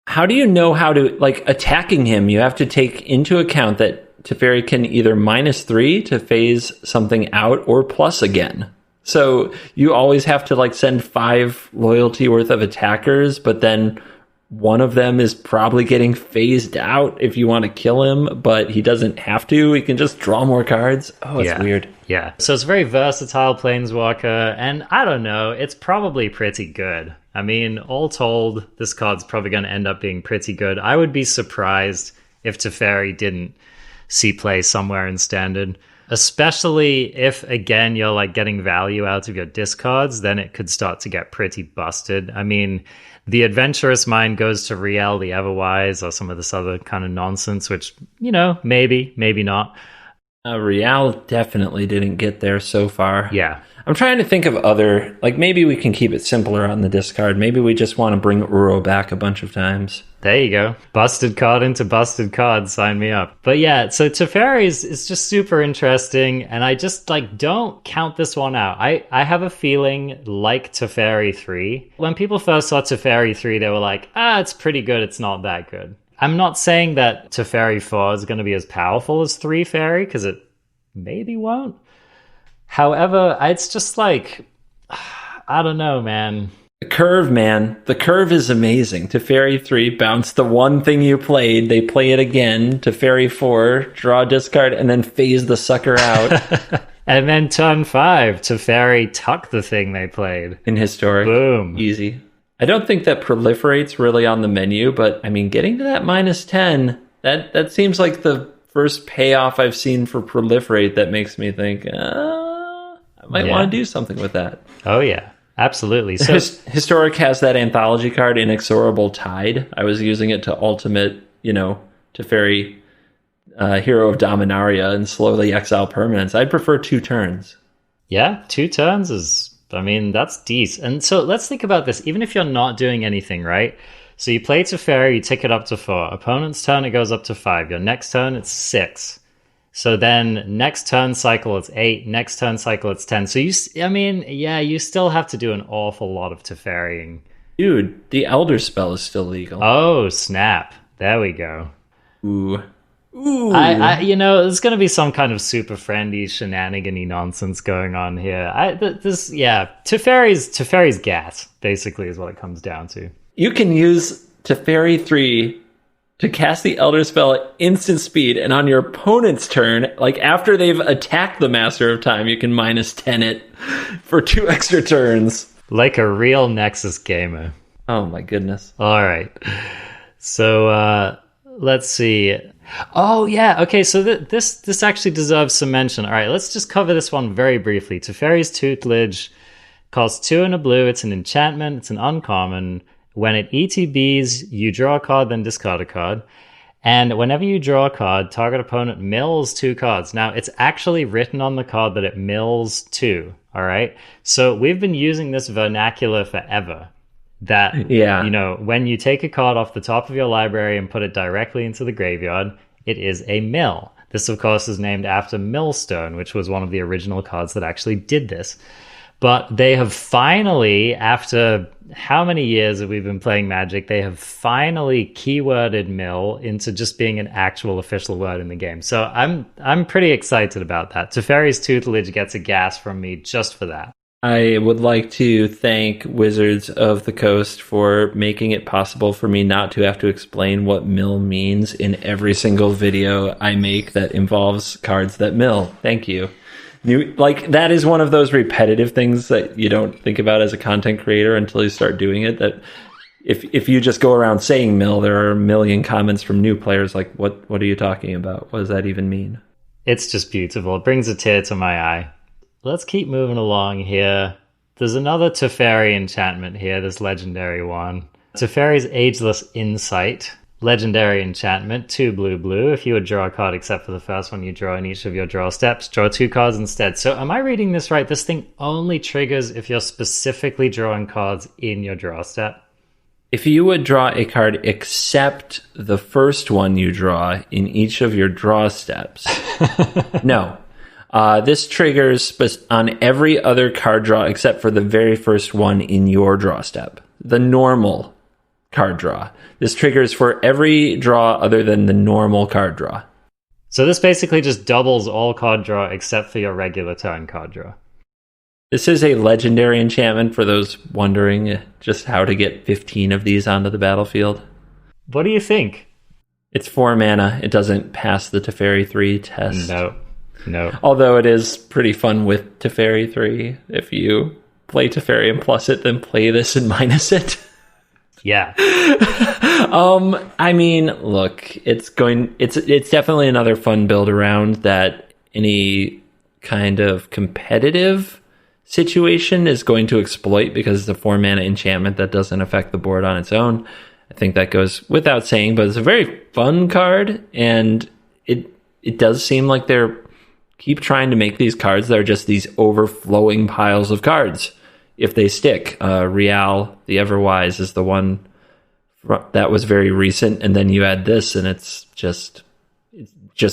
How do you know how to, attacking him, you have to take into account that Teferi can either -3 to phase something out or plus again. So you always have to send 5 loyalty worth of attackers, but then one of them is probably getting phased out if you want to kill him, but he doesn't have to. He can just draw more cards. Oh, it's weird. Yeah. So it's a very versatile Planeswalker, and I don't know, it's probably pretty good. I mean, all told, this card's probably going to end up being pretty good. I would be surprised if Teferi didn't see play somewhere in Standard. Especially if, again, you're like getting value out of your discards, then it could start to get pretty busted. I mean, the Adventurous Mind goes to Riel, the Everwise, or some of this other kind of nonsense, which, maybe not. Riel definitely didn't get there so far. Yeah. I'm trying to think of other, like maybe we can keep it simpler on the discard. Maybe we just want to bring Uro back a bunch of times. There you go. Busted card into busted card. Sign me up. But yeah, so Teferi is just super interesting. And I just don't count this one out. I have a feeling like Teferi 3. When people first saw Teferi 3, they were like, it's pretty good. It's not that good. I'm not saying that Teferi 4 is going to be as powerful as 3 Fairy, because it maybe won't. However, it's just I don't know, man. The curve, man. The curve is amazing. Teferi 3, bounce the one thing you played. They play it again. Teferi 4, draw a discard, and then phase the sucker out. And then turn 5, Teferi tuck the thing they played. In Historic. Boom. Easy. I don't think that Proliferate's really on the menu, but I mean, getting to that -10, that seems like the first payoff I've seen for Proliferate that makes me think, I might want to do something with that. Oh, yeah. Absolutely. So Historic has that anthology card, Inexorable Tide. I was using it to ultimate, Teferi, Hero of Dominaria, and slowly exile permanents. I'd prefer 2 turns. Yeah, 2 turns that's decent. And so let's think about this. Even if you're not doing anything, right? So you play Teferi, you tick it up to 4. Opponent's turn, it goes up to 5. Your next turn, it's 6. So then next turn cycle, it's 8. Next turn cycle, it's 10. So you still have to do an awful lot of Teferiing. Dude, the Elder Spell is still legal. Oh, snap. There we go. Ooh. There's going to be some kind of super friendly shenanigan-y nonsense going on here. Teferi's gas, basically, is what it comes down to. You can use Teferi 3 to cast the Elder Spell at instant speed, and on your opponent's turn, after they've attacked the Master of Time, you can -10 it for 2 extra turns. Like a real Nexus gamer. Oh my goodness. All right. So, let's see. Oh, yeah. Okay, so this actually deserves some mention. All right, let's just cover this one very briefly. Teferi's Tutelage costs 2 and a blue. It's an enchantment. It's an uncommon. When it ETBs, you draw a card, then discard a card. And whenever you draw a card, target opponent mills 2 cards. Now, it's actually written on the card that it mills 2, all right? So we've been using this vernacular forever. That, when you take a card off the top of your library and put it directly into the graveyard, it is a mill. This, of course, is named after Millstone, which was one of the original cards that actually did this. But they have finally, after how many years have we been playing Magic, they have finally keyworded mill into just being an actual official word in the game. So I'm pretty excited about that. Teferi's Tutelage gets a gas from me just for that. I would like to thank Wizards of the Coast for making it possible for me not to have to explain what mill means in every single video I make that involves cards that mill. Thank you. That is one of those repetitive things that you don't think about as a content creator until you start doing it. That if you just go around saying mill, there are a million comments from new players like, what are you talking about? What does that even mean? It's just beautiful. It brings a tear to my eye. Let's keep moving along here. There's another Teferi enchantment here, this legendary one. Teferi's Ageless Insight. Legendary enchantment, 2 blue. If you would draw a card except for the first one you draw in each of your draw steps, draw 2 cards instead. So am I reading this right? This thing only triggers if you're specifically drawing cards in your draw step? If you would draw a card except the first one you draw in each of your draw steps. No. This triggers on every other card draw except for the very first one in your draw step. The normal card draw. This triggers for every draw other than the normal card draw. So this basically just doubles all card draw except for your regular turn card draw. This is a legendary enchantment for those wondering just how to get 15 of these onto the battlefield. What do you think? It's 4 mana. It doesn't pass the Teferi 3 test. No. Although it is pretty fun with Teferi 3 if you play Teferi and plus it than play this and minus it. Yeah. I mean, look, it's definitely another fun build around that any kind of competitive situation is going to exploit because it's a 4-mana enchantment that doesn't affect the board on its own. I think that goes without saying, but it's a very fun card, and it does seem like they're keep trying to make these cards that are just these overflowing piles of cards if they stick. Real, the Everwise, is the one that was very recent, and then you add this, and it's just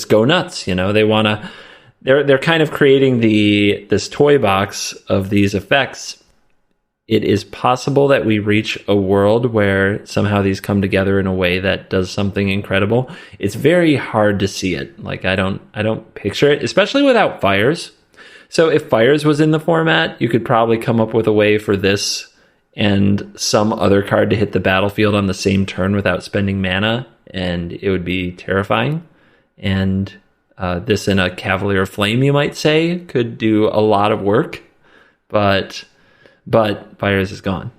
go nuts. You know, they want to. They're kind of creating this toy box of these effects. It is possible that we reach a world where somehow these come together in a way that does something incredible. It's very hard to see it. Like I don't picture it, especially without Fires. So if Fires was in the format, you could probably come up with a way for this and some other card to hit the battlefield on the same turn without spending mana, and it would be terrifying. And this in a Cavalier Flame, you might say, could do a lot of work, but Fires is gone.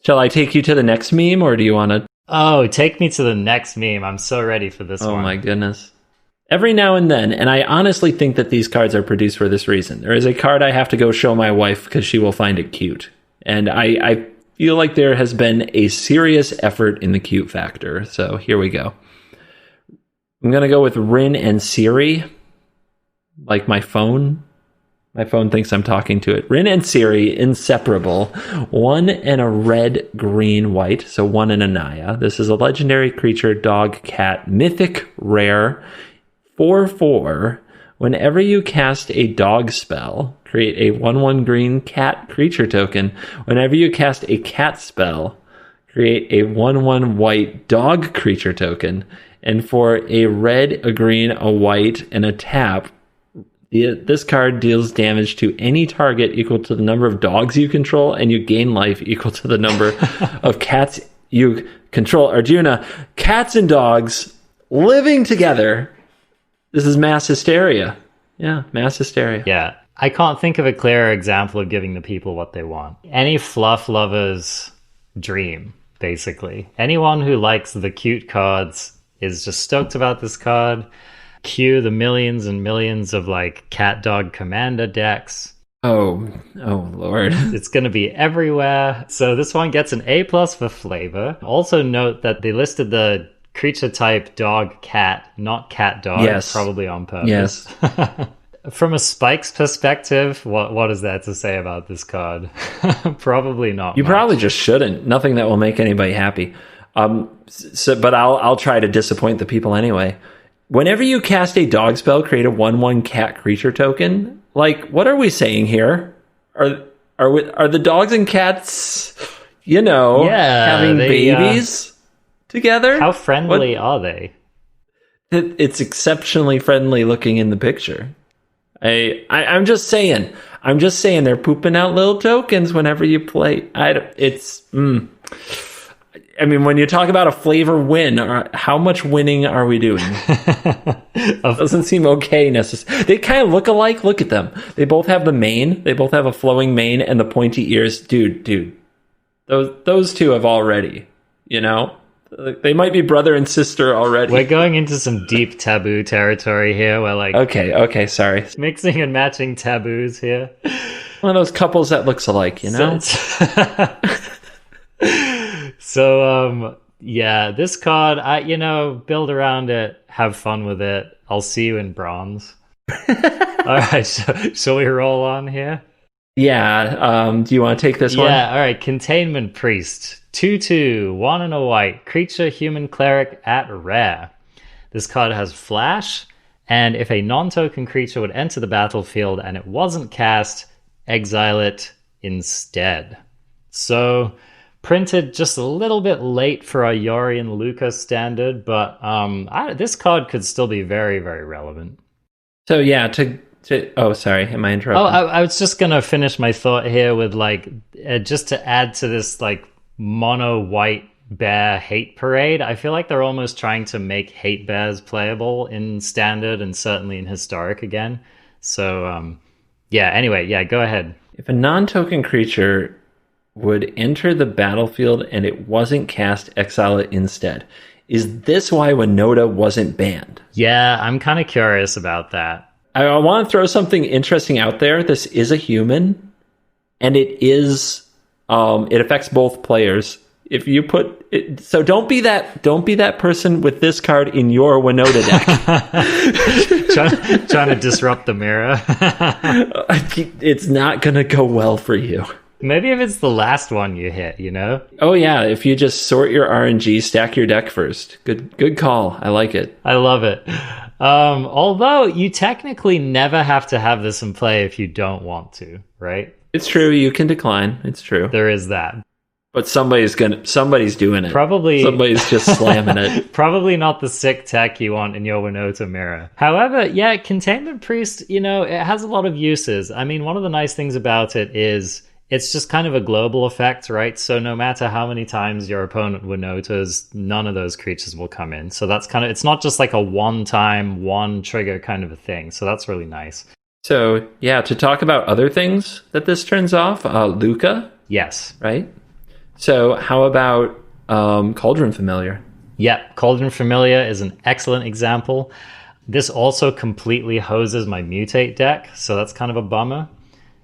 Shall I take you to the next meme, or do you want to? Oh, take me to the next meme. I'm so ready for this one. Oh my goodness. Every now and then, and I honestly think that these cards are produced for this reason. There is a card I have to go show my wife because she will find it cute. And I feel like there has been a serious effort in the cute factor. So here we go. I'm going to go with Rin and Siri, like my phone. My phone thinks I'm talking to it. Rin and Siri, inseparable. 1 and a red, green, white. So 1 and a Naya. This is a legendary creature, dog, cat, mythic, rare. 4/4. Whenever you cast a dog spell, create a 1/1 green cat creature token. Whenever you cast a cat spell, create a 1/1 white dog creature token. And for a red, a green, a white, and a tap, this card deals damage to any target equal to the number of dogs you control, and you gain life equal to the number of cats you control. Arjuna, cats and dogs living together. This is mass hysteria. Yeah, mass hysteria. Yeah. I can't think of a clearer example of giving the people what they want. Any fluff lover's dream, basically. Anyone who likes the cute cards is just stoked about this card. Cue the millions and millions of like cat dog commander decks. Oh Lord. It's going to be everywhere. So this one gets an A+ for flavor. Also note that they listed the creature type dog cat, not cat dog. Yes. Probably on purpose. Yes. From a Spikes perspective, what is there to say about this card? Probably not. You much. probably just shouldn't. Nothing that will make anybody happy. But I'll try to disappoint the people anyway. Whenever you cast a dog spell, create a 1/1 cat creature token. Like, what are we saying here? Are the dogs and cats, having babies together? How friendly are they? It's exceptionally friendly looking in the picture. I'm just saying they're pooping out little tokens whenever you play. I mean, when you talk about a flavor win, how much winning are we doing? Doesn't seem okay necessarily. They kind of look alike. Look at them. They both have the mane. They both have a flowing mane and the pointy ears. Dude. Those two have already, they might be brother and sister already. We're going into some deep taboo territory here. We're like... Okay, sorry. Mixing and matching taboos here. One of those couples that looks alike, So, yeah, this card, build around it, have fun with it. I'll see you in bronze. All right, shall we roll on here? Yeah, do you want to take this one? Yeah, all right, Containment Priest. 2/2, 1 and a white, creature, human cleric at rare. This card has flash, and if a non-token creature would enter the battlefield and it wasn't cast, exile it instead. So... printed just a little bit late for our Yorion Lukka standard, but this card could still be very, very relevant. So yeah, oh, sorry, am I interrupting? Oh, I was just going to finish my thought here with just to add to this mono white bear hate parade. I feel like they're almost trying to make hate bears playable in standard and certainly in historic again. So anyway, go ahead. If a non-token creature would enter the battlefield and it wasn't cast, exile it instead. Is this why Winota wasn't banned? Yeah, I'm kind of curious about that. I want to throw something interesting out there. This is a human, and it is it affects both players. If you put it, so don't be that person with this card in your Winota deck. trying to disrupt the mirror. It's not going to go well for you. Maybe if it's the last one you hit, you know? Oh yeah, if you just sort your RNG, stack your deck first. Good call. I like it. I love it. Although you technically never have to have this in play if you don't want to, right? It's true. You can decline. It's true. There is that. But somebody's doing it. Probably somebody's just slamming it. Probably not the sick tech you want in your Winota mirror. However, yeah, Containment Priest, you know, it has a lot of uses. I mean, one of the nice things about it is it's just kind of a global effect, right? So no matter how many times your opponent Winotas, none of those creatures will come in. So that's kind of, it's not just like a one-time, one trigger kind of a thing. So that's really nice. So yeah, to talk about other things that this turns off, Lukka. Yes. Right? So how about Cauldron Familiar? Yep, Cauldron Familiar is an excellent example. This also completely hoses my Mutate deck, so that's kind of a bummer.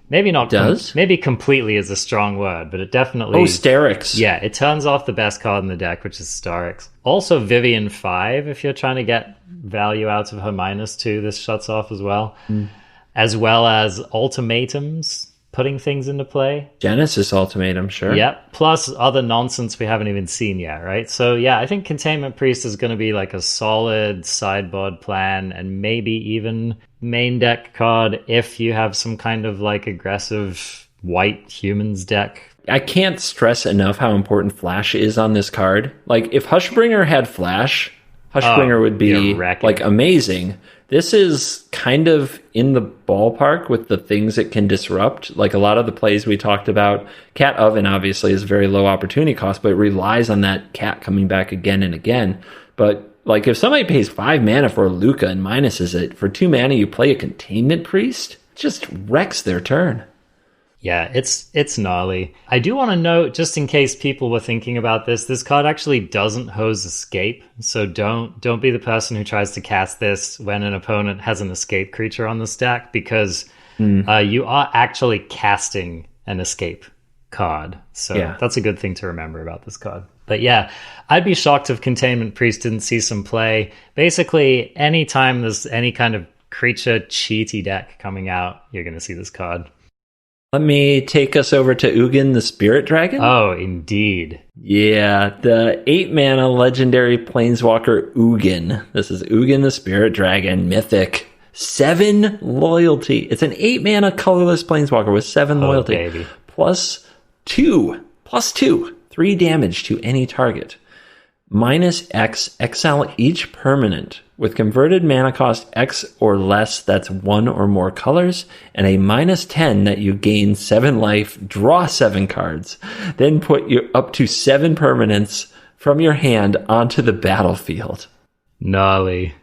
Maybe not. Maybe completely is a strong word, but it definitely... Oh, Sterix. Yeah, it turns off the best card in the deck, which is Sterix. Also, Vivian 5, if you're trying to get value out of her -2, this shuts off as well. As well as Ultimatums, putting things into play. Genesis Ultimatum, sure. Yep, plus other nonsense we haven't even seen yet, right? So yeah, I think Containment Priest is going to be like a solid sideboard plan and maybe even main deck card if you have some kind of like aggressive white humans deck. I can't stress enough how important Flash is on this card. Like if Hushbringer had Flash, Hushbringer would be like amazing. This is kind of in the ballpark with the things it can disrupt. Like a lot of the plays we talked about, Cat Oven obviously is very low opportunity cost, but it relies on that cat coming back again and again. But like if somebody pays 5 mana for a Lukka and minuses it, for 2 mana you play a Containment Priest, it just wrecks their turn. Yeah, it's gnarly. I do want to note, just in case people were thinking about this card actually doesn't hose escape. So don't be the person who tries to cast this when an opponent has an escape creature on the stack, because you are actually casting an escape card. So that's a good thing to remember about this card. But yeah, I'd be shocked if Containment Priest didn't see some play. Basically, anytime there's any kind of creature cheaty deck coming out, you're going to see this card. Let me take us over to Ugin the Spirit Dragon. Oh, indeed. Yeah, the 8-mana legendary Planeswalker Ugin. This is Ugin the Spirit Dragon, mythic. 7 loyalty. It's an 8-mana colorless Planeswalker with 7 loyalty. Baby. Plus 2. 3 damage to any target. -X, exile each permanent with converted mana cost X or less, that's 1 or more colors, and a -10 that you gain 7 life, draw 7 cards, then put your up to 7 permanents from your hand onto the battlefield. Gnarly.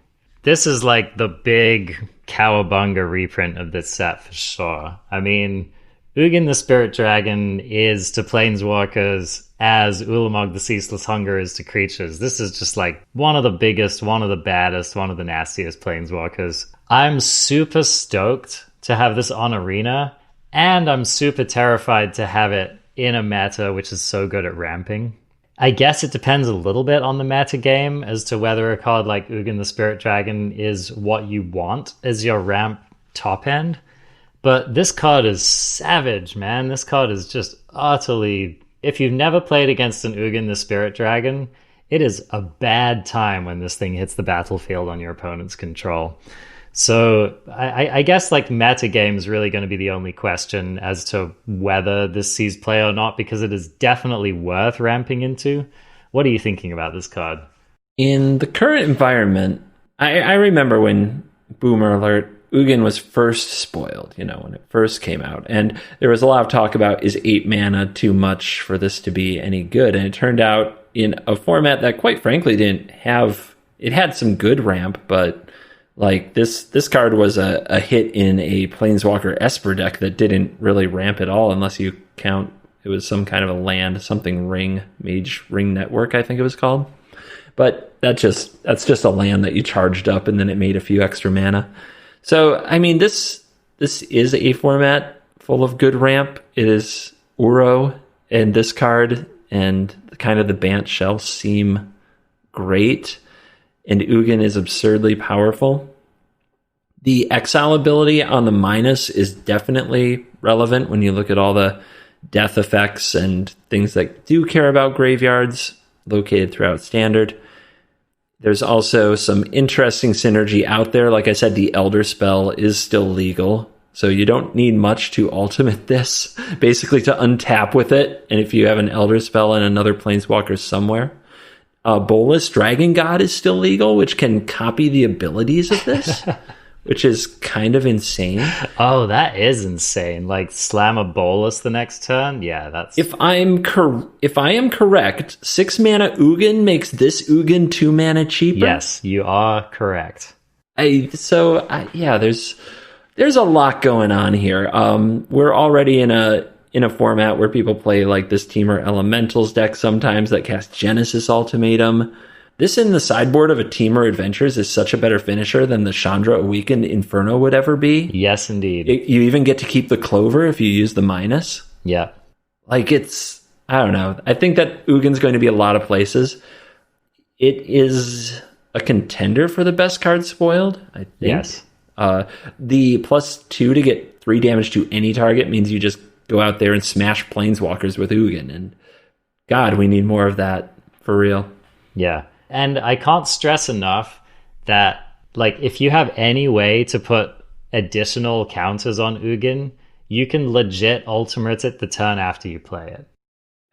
This is like the big cowabunga reprint of this set for sure. I mean, Ugin the Spirit Dragon is to Planeswalkers as Ulamog the Ceaseless Hunger is to creatures. This is just like one of the biggest, one of the baddest, one of the nastiest Planeswalkers. I'm super stoked to have this on Arena, and I'm super terrified to have it in a meta which is so good at ramping. I guess it depends a little bit on the meta game as to whether a card like Ugin the Spirit Dragon is what you want as your ramp top end. But this card is savage, man. This card is just utterly... If you've never played against an Ugin the Spirit Dragon, it is a bad time when this thing hits the battlefield on your opponent's control. So I guess like meta game is really going to be the only question as to whether this sees play or not, because it is definitely worth ramping into. What are you thinking about this card? In the current environment, I remember when, boomer alert, Ugin was first spoiled, when it first came out. And there was a lot of talk about, is 8 mana too much for this to be any good? And it turned out in a format that, quite frankly, didn't have... It had some good ramp, but Like this card was a hit in a Planeswalker Esper deck that didn't really ramp at all, unless you count it was some kind of a land, something ring, Mage Ring Network, I think it was called. But that's just a land that you charged up and then it made a few extra mana. So I mean, this is a format full of good ramp. It is Uro and this card and kind of the Bant Shell seem great. And Ugin is absurdly powerful. The exile ability on the minus is definitely relevant when you look at all the death effects and things that do care about graveyards located throughout Standard. There's also some interesting synergy out there. Like I said, the Elder Spell is still legal, so you don't need much to ultimate this, basically to untap with it. And if you have an Elder Spell and another Planeswalker somewhere, Bolus Dragon God is still legal, which can copy the abilities of this, which is kind of insane. Oh, that is insane. Like slam a Bolus the next turn? Yeah, that's... If I am correct, 6 mana Ugin makes this Ugin 2 mana cheaper? Yes, you are correct. There's a lot going on here. We're already in a format where people play like this Temur Elementals deck sometimes that cast Genesis Ultimatum. This in the sideboard of a Temur Adventures is such a better finisher than the Chandra Awakened Inferno would ever be. Yes, indeed. You even get to keep the Clover if you use the minus. Yeah. Like I don't know. I think that Ugin's going to be a lot of places. It is a contender for the best card spoiled, I think. Yes. The +2 to get 3 damage to any target means you just go out there and smash Planeswalkers with Ugin. And God, we need more of that for real. Yeah. And I can't stress enough that, like, if you have any way to put additional counters on Ugin, you can legit ultimate it the turn after you play it.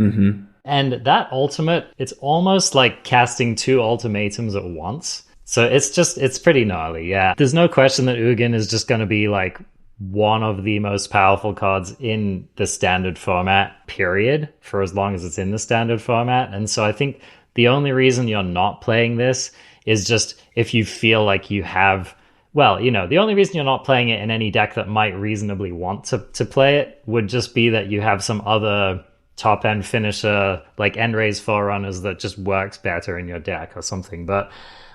Mm-hmm. And that ultimate, it's almost like casting 2 ultimatums at once. So it's pretty gnarly, yeah. There's no question that Ugin is just going to be, like, one of the most powerful cards in the Standard format, period, for as long as it's in the Standard format. And so I think the only reason you're not playing this is just if you feel like you have... Well, the only reason you're not playing it in any deck that might reasonably want to play it would just be that you have some other top-end finisher, like Enray's Forerunners, that just works better in your deck or something. But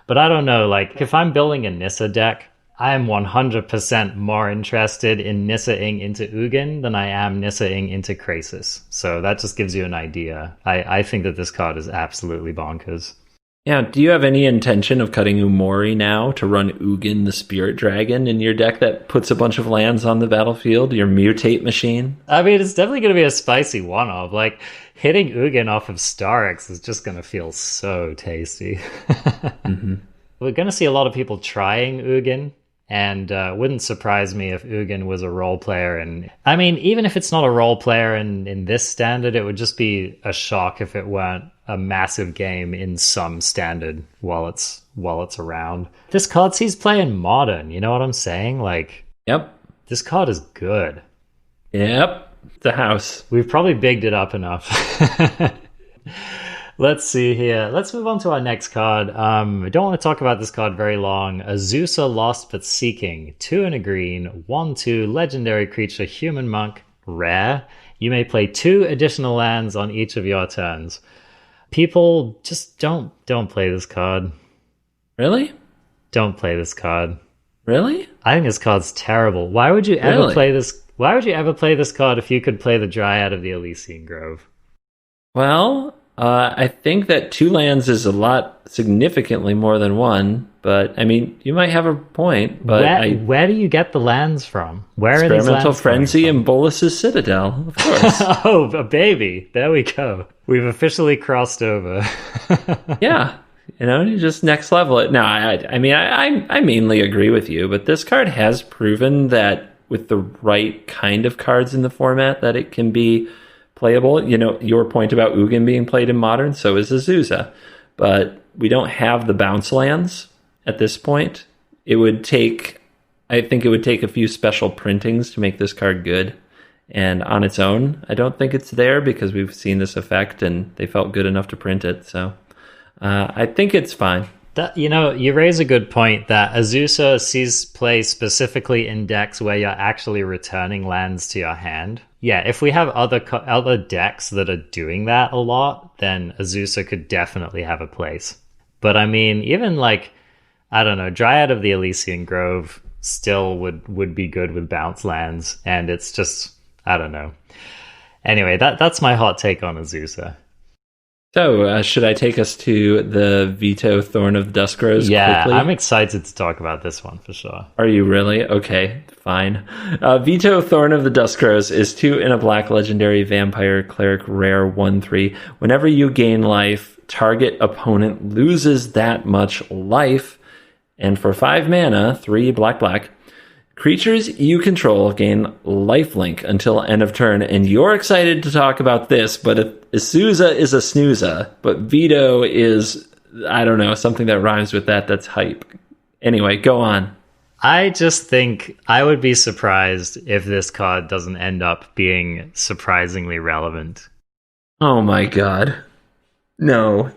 I don't know, like, if I'm building a Nissa deck, I am 100% more interested in Nissa-ing into Ugin than I am Nissa-ing into Krasis. So that just gives you an idea. I think that this card is absolutely bonkers. Yeah, do you have any intention of cutting Umori now to run Ugin the Spirit Dragon in your deck that puts a bunch of lands on the battlefield, your mutate machine? I mean, it's definitely going to be a spicy one-off. Like, hitting Ugin off of Starix is just going to feel so tasty. Mm-hmm. We're going to see a lot of people trying Ugin. And wouldn't surprise me if Ugin was a role player. And I mean, even if it's not a role player in this Standard, it would just be a shock if it weren't a massive game in some Standard while it's around. This card sees play in Modern, you know what I'm saying? Like, yep, this card is good. Yep, the house. We've probably bigged it up enough. Let's see here. Let's move on to our next card. I don't want to talk about this card very long. Azusa Lost But Seeking. 2 and a green. 1/2 legendary creature, human monk, rare. You may play 2 additional lands on each of your turns. People, just don't play this card. Really? Don't play this card. Really? I think this card's terrible. Why would you ever play this? Why would you ever play this card if you could play the Dryad of the Elysian Grove? Well, I think that 2 lands is a lot, significantly more than 1. But I mean, you might have a point. But where do you get the lands from? Where are these lands Experimental Frenzy and Bolus's Citadel, of course. Oh, a baby! There we go. We've officially crossed over. Yeah, you just next level it. No, I mean, I mainly agree with you, but this card has proven that with the right kind of cards in the format, that it can be playable. Your point about Ugin being played in Modern, so is Azusa. But we don't have the bounce lands at this point. I think it would take a few special printings to make this card good. And on its own, I don't think it's there because we've seen this effect and they felt good enough to print it. So I think it's fine. You raise a good point that Azusa sees play specifically in decks where you're actually returning lands to your hand. Yeah, if we have other decks that are doing that a lot, then Azusa could definitely have a place. But I mean, even like, I don't know, Dryad of the Elysian Grove still would be good with bounce lands, and it's just, I don't know. Anyway, that's my hot take on Azusa. So, should I take us to the Veto Thorn of the Duskrose quickly? I'm excited to talk about this one for sure. Are you really? Okay, fine. Veto Thorn of the Duskrose is 2 in a black legendary vampire cleric rare 1/3. Whenever you gain life, target opponent loses that much life. And for 5 mana, 3 black, creatures you control gain lifelink until end of turn. And you're excited to talk about this, but Azusa is a snooza, but Veto is, I don't know, something that rhymes with that. That's hype. Anyway, go on. I just think I would be surprised if this card doesn't end up being surprisingly relevant. Oh my god. No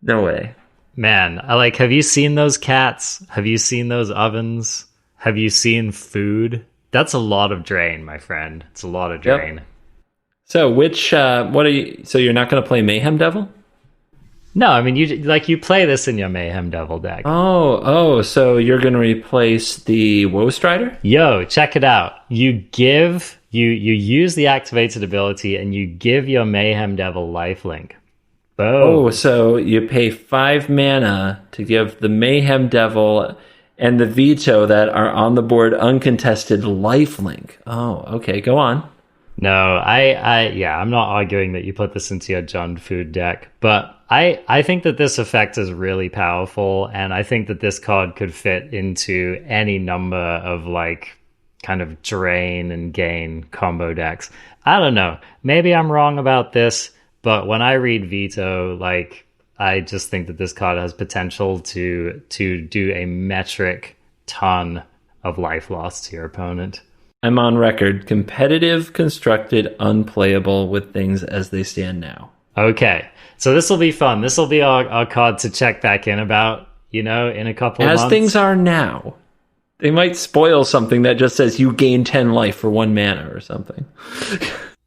way. Man, have you seen those cats? Have you seen those ovens? Have you seen food? That's a lot of drain, my friend. It's a lot of drain. Yep. So so you're not going to play Mayhem Devil? No, I mean, you play this in your Mayhem Devil deck. Oh, so you're going to replace the Woe Strider? Yo, check it out. You use the activated ability and you give your Mayhem Devil lifelink. Boom. Oh, so you pay 5 mana to give the Mayhem Devil and the Veto that are on the board uncontested lifelink. Oh, okay, go on. No, I'm not arguing that you put this into your Jund Food deck, but I think that this effect is really powerful, and I think that this card could fit into any number of like kind of drain and gain combo decks. I don't know. Maybe I'm wrong about this, but when I read Veto, like, I just think that this card has potential to do a metric ton of life loss to your opponent. I'm on record. Competitive, constructed, unplayable with things as they stand now. Okay. So this will be fun. This will be our card to check back in about, in a couple of months. As things are now. They might spoil something that just says you gain 10 life for 1 mana or something.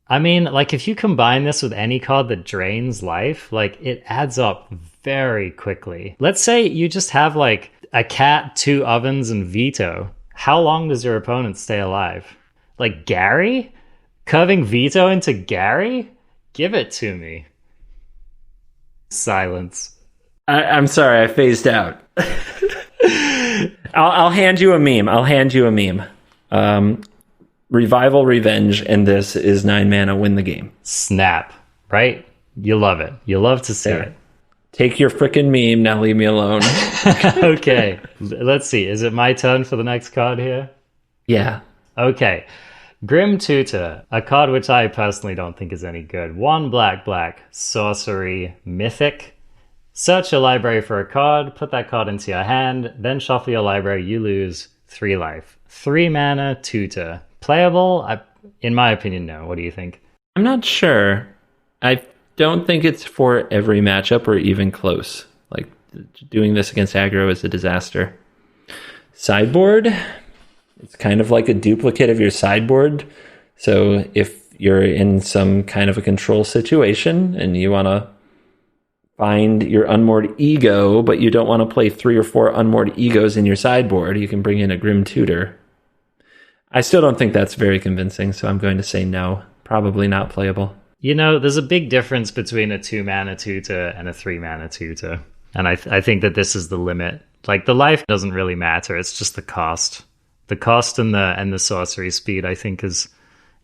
I mean, like, if you combine this with any card that drains life, like, it adds up very quickly. Let's say you just have, like, a cat, 2 ovens, and Veto. How long does your opponent stay alive? Like, Gary? Curving Veto into Gary? Give it to me. Silence. I'm sorry, I phased out. I'll hand you a meme. Revival Revenge, and this is 9 mana, win the game. Snap, right? You love it. You love to see it. Take your frickin' meme, now leave me alone. Okay, let's see. Is it my turn for the next card here? Yeah. Okay. Grim Tutor, a card which I personally don't think is any good. 1 black, sorcery, mythic. Search your library for a card, put that card into your hand, then shuffle your library, you lose 3 life. 3 mana, Tutor. Playable? In my opinion, no. What do you think? I'm not sure. I don't think it's for every matchup or even close. Like, doing this against aggro is a disaster. Sideboard? It's kind of like a duplicate of your sideboard. So if you're in some kind of a control situation and you want to find your unmoored ego, but you don't want to play 3 or 4 unmoored egos in your sideboard, you can bring in a Grim Tutor. I still don't think that's very convincing, so I'm going to say no. Probably not playable. There's a big difference between a 2-mana Tutor and a 3-mana Tutor. And I think that this is the limit. Like, the life doesn't really matter. It's just the cost. The cost and the sorcery speed, I think, is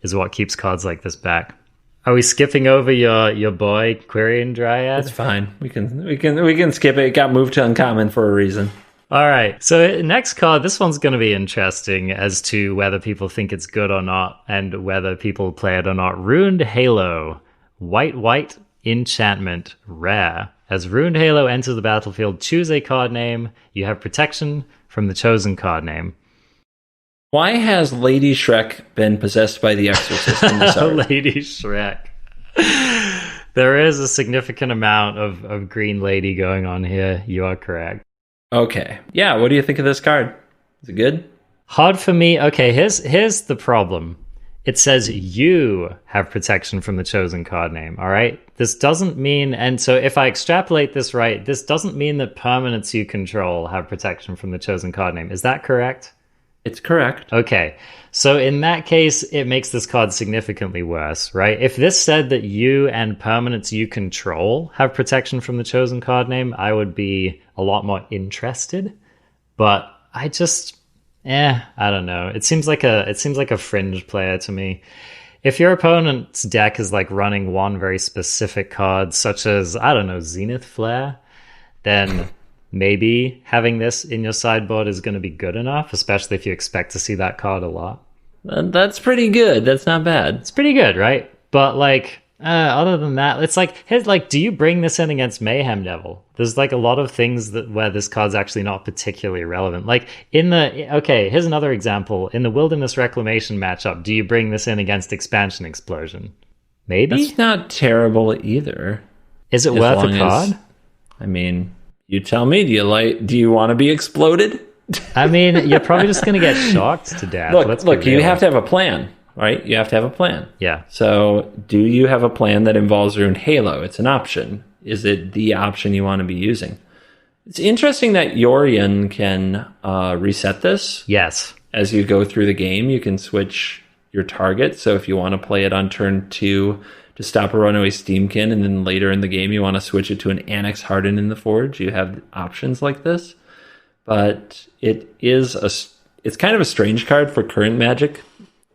what keeps cards like this back. Are we skipping over your boy Quirion Dryad? It's fine. We can skip it. It got moved to uncommon for a reason. All right. So next card, this one's going to be interesting as to whether people think it's good or not, and whether people play it or not. Ruined Halo, white enchantment, rare. As Ruined Halo enters the battlefield, choose a card name. You have protection from the chosen card name. Why has Lady Shrek been possessed by the Exorcist in this art? Lady Shrek. There is a significant amount of green lady going on here. You are correct. Okay. Yeah, what do you think of this card? Is it good? Hard for me. Okay, here's the problem. It says you have protection from the chosen card name, all right? This doesn't mean, and so if I extrapolate this right, this doesn't mean that permanents you control have protection from the chosen card name. Is that correct? It's correct. Okay, so in that case, it makes this card significantly worse, right? If this said that you and permanents you control have protection from the chosen card name, I would be a lot more interested. But I just, I don't know. It seems like a fringe player to me. If your opponent's deck is like running one very specific card, such as, I don't know, Zenith Flare, then maybe having this in your sideboard is going to be good enough, especially if you expect to see that card a lot. That's pretty good. That's not bad. It's pretty good, right? But like, other than that, it's like, do you bring this in against Mayhem Devil? There's like a lot of things where this card's actually not particularly relevant. Like here's another example. In the Wilderness Reclamation matchup, do you bring this in against Expansion Explosion? Maybe? That's not terrible either. Is it worth a card? I mean, you tell me, do you want to be exploded? I mean, you're probably just going to get shocked to death. Look, you have to have a plan, right? You have to have a plan. Yeah. So do you have a plan that involves Ruined Halo? It's an option. Is it the option you want to be using? It's interesting that Yorion can reset this. Yes. As you go through the game, you can switch your target. So if you want to play it on turn 2 to stop a runaway Steamkin, and then later in the game you want to switch it to an Annex Harden in the Forge, you have options like this. But it's kind of a strange card for current Magic.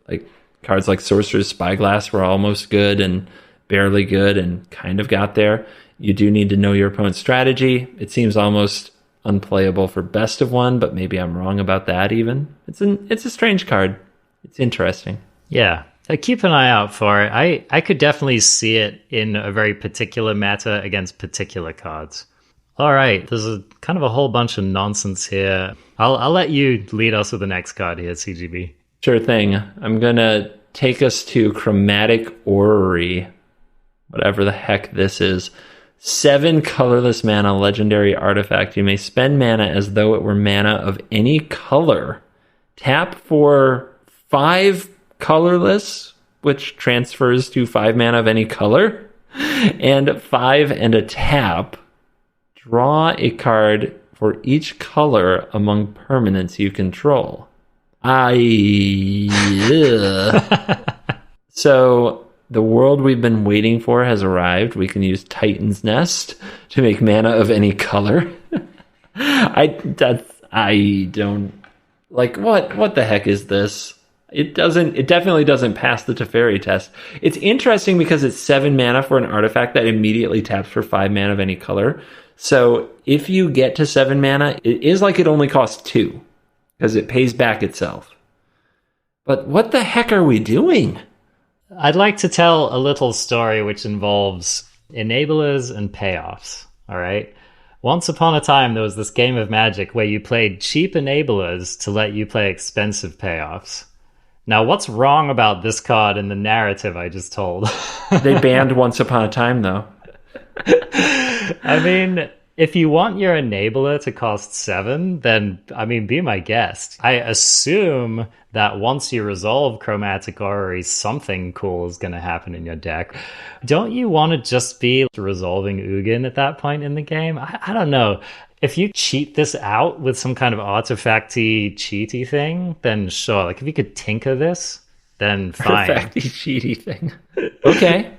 Like cards like Sorcerer's Spyglass were almost good and barely good and kind of got there. You do need to know your opponent's strategy. It seems almost unplayable for best of one, but maybe I'm wrong about that even. It's a strange card. It's interesting. Yeah. Keep an eye out for it. I could definitely see it in a very particular meta against particular cards. All right, there's a kind of a whole bunch of nonsense here. I'll let you lead us with the next card here, CGB. Sure thing. I'm going to take us to Chromatic Orrery, whatever the heck this is. 7 colorless mana, legendary artifact. You may spend mana as though it were mana of any color. Tap for 5 colorless, which transfers to 5 mana of any color, and 5 and a tap. Draw a card for each color among permanents you control. So the world we've been waiting for has arrived. We can use Titan's Nest to make mana of any color. I don't like what the heck is this? It definitely doesn't pass the Teferi test. It's interesting because it's 7 mana for an artifact that immediately taps for 5 mana of any color. So if you get to 7 mana, it is like it only costs 2 because it pays back itself. But what the heck are we doing? I'd like to tell a little story which involves enablers and payoffs, all right? Once upon a time, there was this game of Magic where you played cheap enablers to let you play expensive payoffs. Now, what's wrong about this card in the narrative I just told? They banned Once Upon a Time, though. I mean, if you want your enabler to cost 7, then, I mean, be my guest. I assume that once you resolve Chromatic Orrery, something cool is going to happen in your deck. Don't you want to just be resolving Ugin at that point in the game? I don't know. If you cheat this out with some kind of artifacty, cheaty thing, then sure. Like, if you could tinker this, then fine. Artifacty, cheaty thing. Okay.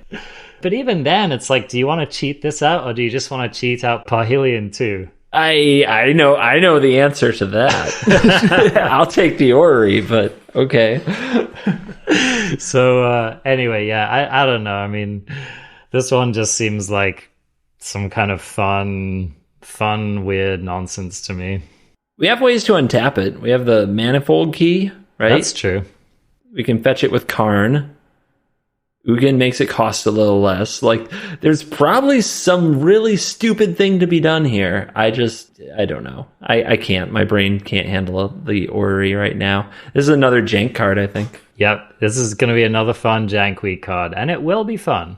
But even then, it's like, do you want to cheat this out, or do you just want to cheat out Parhelion too? I know the answer to that. I'll take the Orrery, but okay. So anyway, yeah, I don't know. I mean, this one just seems like some kind of fun, weird nonsense to me. We have ways to untap it. We have the Manifold Key, right? That's true. We can fetch it with Karn. Ugin makes it cost a little less. Like, there's probably some really stupid thing to be done here. I don't know. I can't. My brain can't handle the Orrery right now. This is another jank card, I think. Yep. This is going to be another fun jank week card, and it will be fun.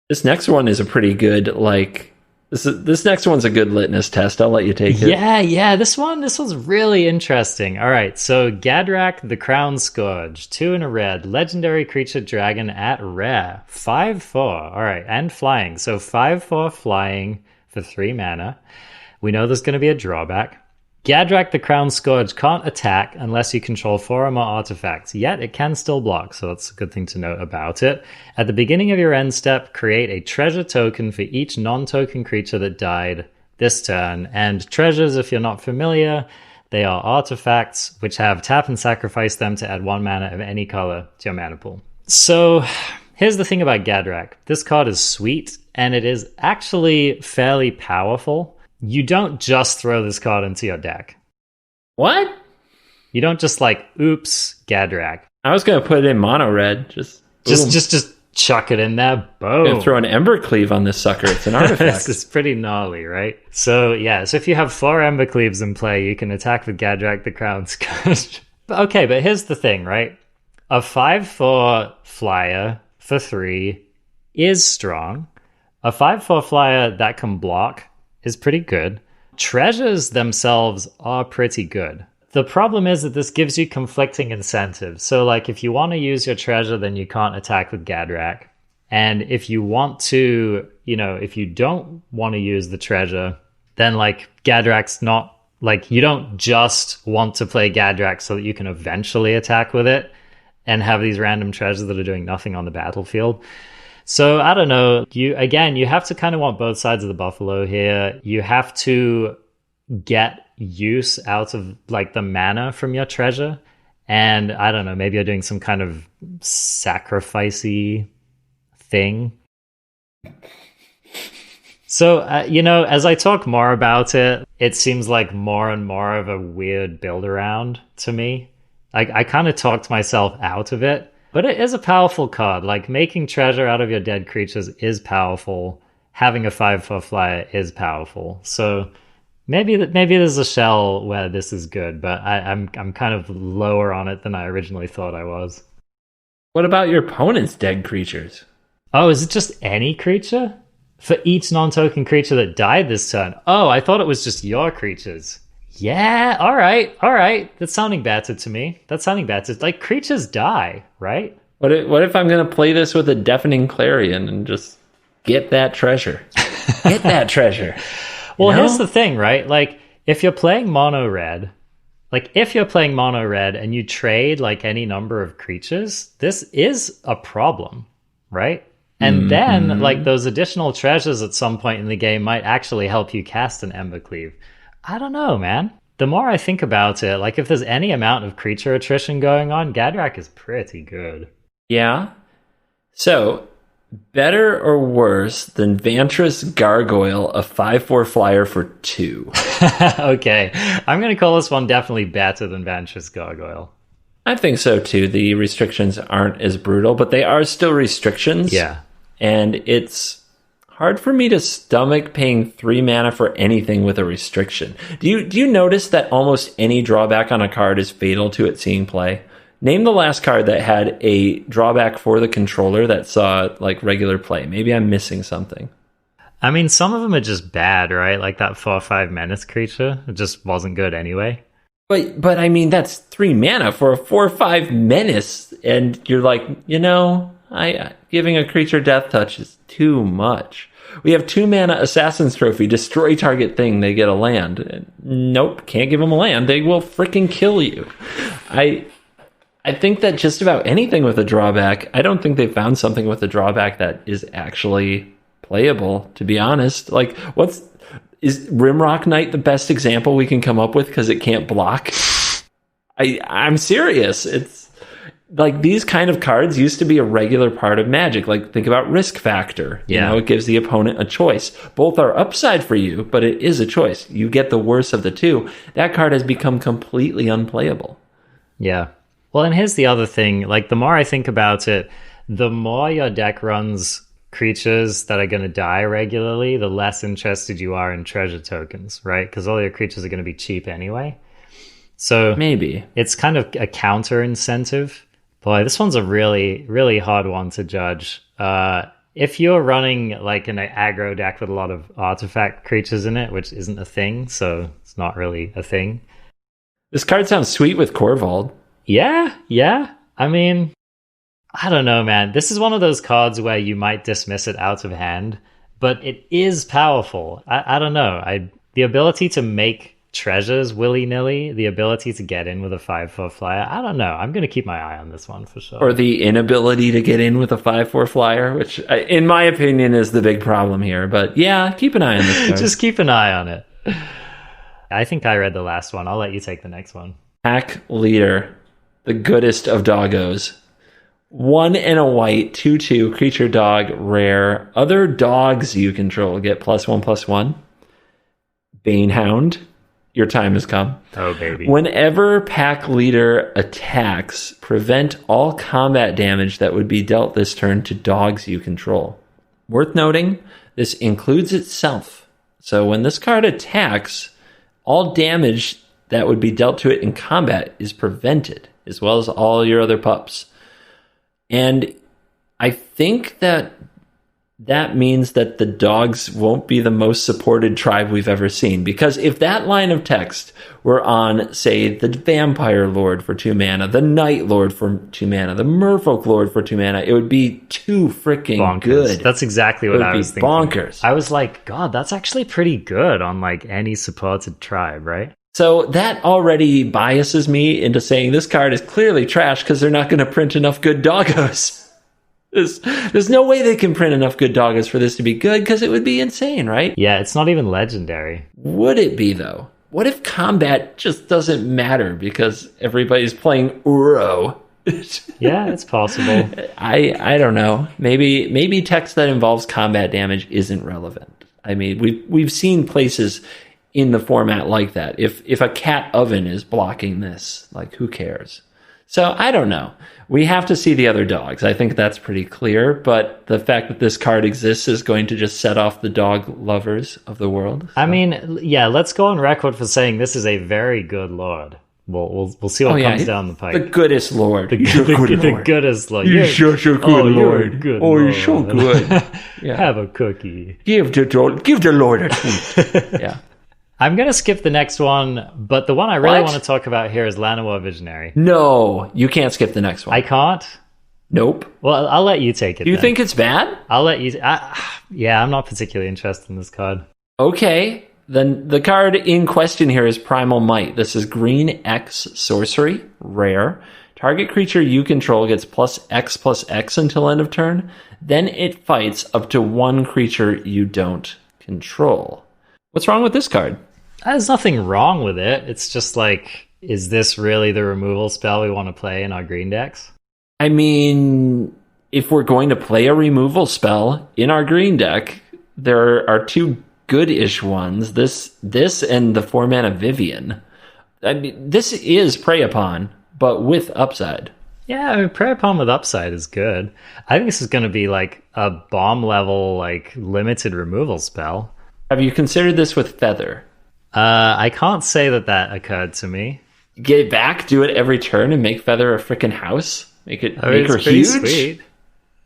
This next one is a pretty good, like, this next one's a good litmus test. I'll let you take it. Yeah, this one's really interesting. All right, so Gadrak the Crown Scourge, 2 and a red, legendary creature dragon at rare, 5/4. All right, and flying. So 5/4 flying for 3 mana. We know there's going to be a drawback. Gadrak the Crown Scourge can't attack unless you control 4 or more artifacts, yet it can still block, so that's a good thing to note about it. At the beginning of your end step, create a treasure token for each non-token creature that died this turn. And treasures, if you're not familiar, they are artifacts which have tap and sacrifice them to add 1 mana of any color to your mana pool. So here's the thing about Gadrak. This card is sweet, and it is actually fairly powerful. You don't just throw this card into your deck. What? You don't just like, oops, Gadrak. I was going to put it in mono red. Just chuck it in there. Boom. I'm throw an Embercleave on this sucker. It's an artifact. It's pretty gnarly, right? So yeah, so if you have 4 Embercleaves in play, you can attack with Gadrak the Crown Scourge. Okay, but here's the thing, right? A 5/4 flyer for 3 is strong. A 5/4 flyer that can block is pretty good. Treasures themselves are pretty good. The problem is that this gives you conflicting incentives. So like if you want to use your treasure, then you can't attack with Gadrak. And if you want to, if you don't want to use the treasure, then like Gadrak's not, like you don't just want to play Gadrak so that you can eventually attack with it and have these random treasures that are doing nothing on the battlefield. So I don't know, you have to kind of want both sides of the buffalo here. You have to get use out of like the mana from your treasure. And I don't know, maybe you're doing some kind of sacrificey thing. So, as I talk more about it, it seems like more and more of a weird build around to me. I kind of talked myself out of it. But it is a powerful card. Like, making treasure out of your dead creatures is powerful. Having a 5/4 flyer is powerful. So maybe there's a shell where this is good, but I'm kind of lower on it than I originally thought I was. What about your opponent's dead creatures? Oh, is it just any creature? For each non-token creature that died this turn? Oh, I thought it was just your creatures. Yeah, all right. That's sounding better to me. Like, creatures die, right? What if I'm going to play this with a Deafening Clarion and just get that treasure? Get that treasure. Well, here's the thing, right? Like, if you're playing mono red and you trade like any number of creatures, this is a problem, right? And then like those additional treasures at some point in the game might actually help you cast an Embercleave. I don't know, man. The more I think about it, like if there's any amount of creature attrition going on, Gadrak is pretty good. Yeah. So, better or worse than Vantress Gargoyle, a 5/4 flyer for 2? Okay. I'm going to call this one definitely better than Vantress Gargoyle. I think so too. The restrictions aren't as brutal, but they are still restrictions. Yeah. And it's hard for me to stomach paying 3 mana for anything with a restriction. Do you notice that almost any drawback on a card is fatal to it seeing play? Name the last card that had a drawback for the controller that saw like regular play. Maybe I'm missing something. I mean, some of them are just bad, right? Like that 4/5 menace creature. It just wasn't good anyway. But I mean, that's 3 mana for a 4/5 menace, and you're like, giving a creature death touch is too much. We have 2 mana Assassin's Trophy, destroy target thing, they get a land. Nope, can't give them a land. They will freaking kill you. I think that just about anything with a drawback, I don't think they found something with a drawback that is actually playable, to be honest. Like, is Rimrock Knight the best example we can come up with because it can't block? I'm serious. It's like these kind of cards used to be a regular part of Magic. Like, think about Risk Factor. Yeah. It gives the opponent a choice. Both are upside for you, but it is a choice. You get the worst of the two. That card has become completely unplayable. Yeah. Well, and here's the other thing. Like, the more I think about it, the more your deck runs creatures that are going to die regularly, the less interested you are in treasure tokens, right? Because all your creatures are going to be cheap anyway. So maybe it's kind of a counter incentive. Boy, this one's a really, really hard one to judge. if you're running like an aggro deck with a lot of artifact creatures in it, which isn't a thing, so it's not really a thing. This card sounds sweet with Korvold. Yeah. I mean, I don't know, man. This is one of those cards where you might dismiss it out of hand, but it is powerful. I don't know. The ability to make treasures willy-nilly, the ability to get in with a 5/4 flyer, I don't know. I'm going to keep my eye on this one for sure. Or the inability to get in with a 5/4 flyer, which in my opinion is the big problem here. But yeah, keep an eye on this card. Just keep an eye on it. I think I read the last one. I'll let you take the next one. Pack Leader, the goodest of doggos. 1 and a white, 2/2, creature dog, rare. Other dogs you control get +1/+1. Banehound, your time has come. Oh, baby. Whenever Pack Leader attacks, prevent all combat damage that would be dealt this turn to dogs you control. Worth noting, this includes itself. So when this card attacks, all damage that would be dealt to it in combat is prevented, as well as all your other pups. And I think that means that the dogs won't be the most supported tribe we've ever seen. Because if that line of text were on, say, the Vampire Lord for 2 mana, the Night Lord for 2 mana, the Merfolk Lord for 2 mana, it would be too freaking bonkers. Good. That's exactly what I was thinking. Bonkers. I was like, God, that's actually pretty good on like any supported tribe, right? So that already biases me into saying this card is clearly trash because they're not going to print enough good doggos. There's no way they can print enough good doggos for this to be good because it would be insane, right? Yeah, it's not even legendary. Would it be, though? What if combat just doesn't matter because everybody's playing Uro? Yeah, it's possible. I don't know. Maybe text that involves combat damage isn't relevant. I mean, we've seen places in the format like that. If a cat oven is blocking this, like, who cares? So I don't know. We have to see the other dogs. I think that's pretty clear. But the fact that this card exists is going to just set off the dog lovers of the world. So. I mean, yeah, let's go on record for saying this is a very good lord. We'll see what comes down the pike. The goodest lord. The goodest lord. You're such a good lord. You're a good lord. You're so good. Yeah. Have a cookie. Give the lord a treat. Yeah. I'm going to skip the next one, but the one I really want to talk about here is Llanowar Visionary. No, you can't skip the next one. I can't? Nope. Well, I'll let you take it. Do you think it's bad? I'll let you... yeah, I'm not particularly interested in this card. Okay. Then the card in question here is Primal Might. This is green X sorcery, rare. Target creature you control gets +X/+X until end of turn. Then it fights up to 1 creature you don't control. What's wrong with this card? There's nothing wrong with it. It's just like, is this really the removal spell we want to play in our green decks? I mean, if we're going to play a removal spell in our green deck, there are 2 good-ish ones. This and the 4-mana Vivian. I mean, this is Prey Upon, but with upside. Yeah, I mean, Prey Upon with upside is good. I think this is going to be like a bomb level, like limited removal spell. Have you considered this with Feather? I can't say that occurred to me. Get it back, do it every turn, and make Feather a freaking house? Make her huge? Sweet.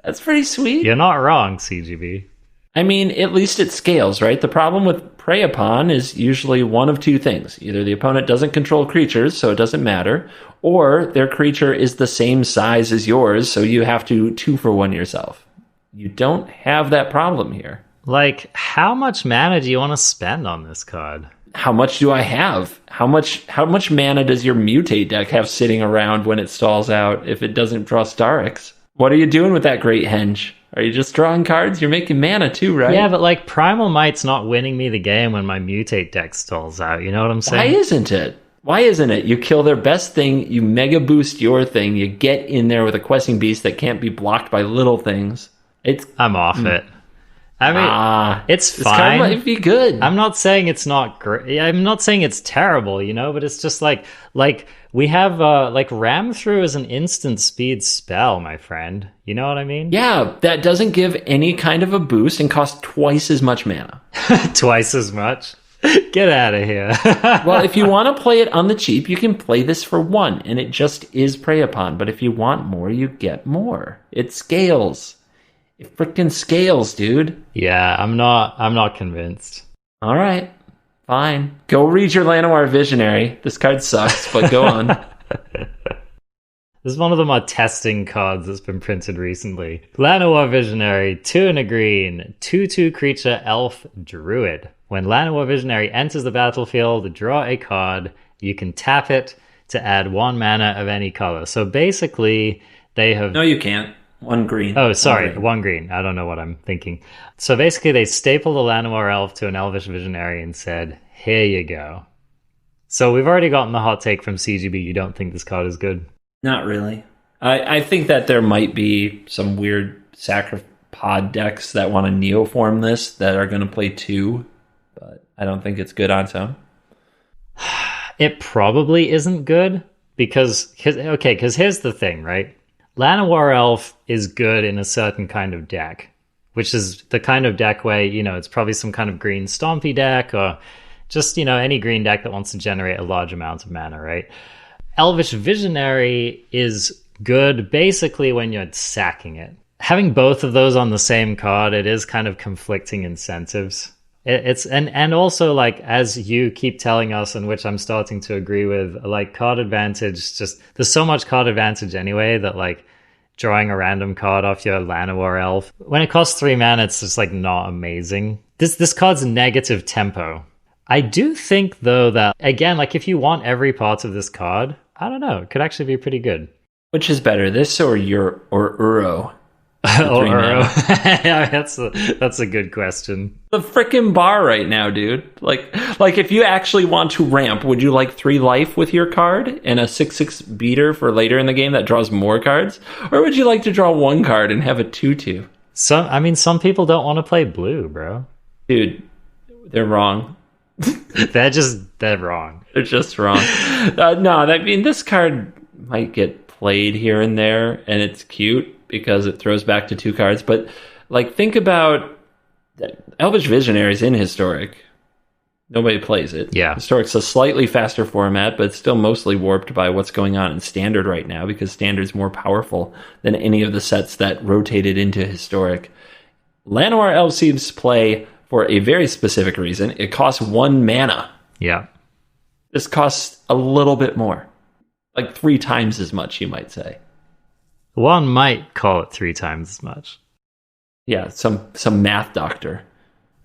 That's pretty sweet. You're not wrong, CGB. I mean, at least it scales, right? The problem with Prey Upon is usually one of 2 things. Either the opponent doesn't control creatures, so it doesn't matter, or their creature is the same size as yours, so you have to 2-for-1 yourself. You don't have that problem here. Like, how much mana do you want to spend on this card? How much do I have? How much mana does your Mutate deck have sitting around when it stalls out if it doesn't draw Starix? What are you doing with that Great Henge? Are you just drawing cards? You're making mana too, right? Yeah, but like Primal Might's not winning me the game when my Mutate deck stalls out. You know what I'm saying? Why isn't it? You kill their best thing, you mega boost your thing, you get in there with a Questing Beast that can't be blocked by little things. I'm off it. I mean, it's fine. This card might be good. I'm not saying it's not great. I'm not saying it's terrible, you know, but it's just like we have Ram Through is an instant speed spell, my friend. You know what I mean? Yeah, that doesn't give any kind of a boost and costs twice as much mana. Twice as much? Get out of here. Well, if you want to play it on the cheap, you can play this for 1, and it just is Prey Upon. But if you want more, you get more. It scales. It freaking scales, dude. Yeah, I'm not convinced. All right, fine. Go read your Llanowar Visionary. This card sucks, but go on. This is one of the more testing cards that's been printed recently. Llanowar Visionary, 2 and a green, 2/2 creature, elf, druid. When Llanowar Visionary enters the battlefield, draw a card. You can tap it to add 1 mana of any color. So basically, they have... No, you can't. 1 green. Oh, sorry, 1 green. I don't know what I'm thinking. So basically, they stapled the Llanowar Elf to an Elvish Visionary and said, here you go. So we've already gotten the hot take from CGB. You don't think this card is good? Not really. I think that there might be some weird Sacripod decks that want to neoform this that are going to play 2, but I don't think it's good on its own. It probably isn't good because here's the thing, right? Llanowar Elf is good in a certain kind of deck, which is the kind of deck where, it's probably some kind of green stompy deck or just, any green deck that wants to generate a large amount of mana, right? Elvish Visionary is good basically when you're sacking it. Having both of those on the same card, it is kind of conflicting incentives. And also, like, as you keep telling us, and which I'm starting to agree with, like, card advantage, there's so much card advantage anyway that, like, drawing a random card off your Llanowar Elf, when it costs 3 mana, it's just, like, not amazing. This card's negative tempo. I do think, though, that, again, like, if you want every part of this card, I don't know, it could actually be pretty good. Which is better, this or Uro? Or Uro? Yeah, that's a good question. The frickin' bar right now, dude. Like if you actually want to ramp, would you like 3 life with your card and a 6/6 beater for later in the game that draws more cards? Or would you like to draw 1 card and have a 2/2? Some people don't want to play blue, bro. Dude, they're wrong. They're wrong. They're just wrong. This card might get played here and there, and it's cute because it throws back to 2 cards. But, like, think about Elvish Visionaries in Historic. Nobody plays it. Yeah. Historic's a slightly faster format, but it's still mostly warped by what's going on in Standard right now because Standard's more powerful than any of the sets that rotated into Historic. Llanowar Elf Seeds play for a very specific reason. It costs 1 mana. Yeah. This costs a little bit more. Like 3 times as much, you might say. One might call it 3 times as much. Yeah, some math doctor.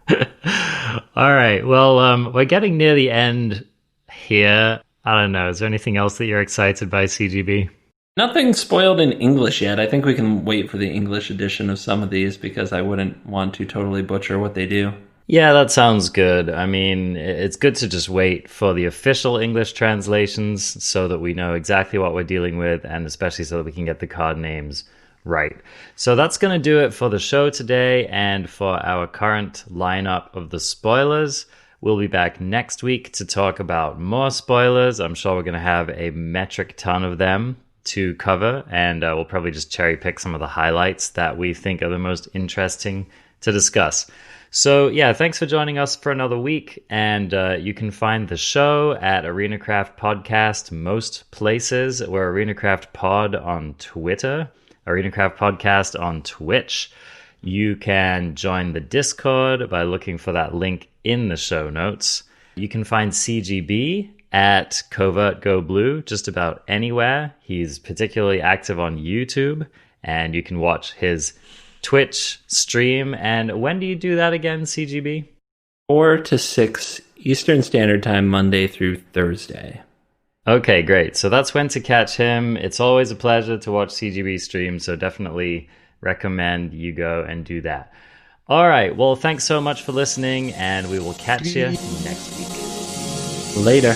All right. Well, we're getting near the end here. I don't know. Is there anything else that you're excited by, CGB? Nothing spoiled in English yet. I think we can wait for the English edition of some of these because I wouldn't want to totally butcher what they do. Yeah, that sounds good. I mean, it's good to just wait for the official English translations so that we know exactly what we're dealing with, and especially so that we can get the card names right. So that's going to do it for the show today and for our current lineup of the spoilers. We'll be back next week to talk about more spoilers. I'm sure we're going to have a metric ton of them to cover, and we'll probably just cherry pick some of the highlights that we think are the most interesting to discuss. So yeah, thanks for joining us for another week, and you can find the show at ArenaCraft Podcast most places. We're ArenaCraft Pod on Twitter, ArenaCraft Podcast on Twitch. You can join the Discord by looking for that link in the show notes. You can find CGB at Covertgoblue just about anywhere. He's particularly active on YouTube, and you can watch his Twitch stream. And when do you do that again, CGB? 4 to 6 Eastern Standard Time, Monday through Thursday. Okay, great. So that's when to catch him. It's always a pleasure to watch CGB stream, so definitely recommend you go and do that. All right, well, thanks so much for listening, and we will catch you next week. Later.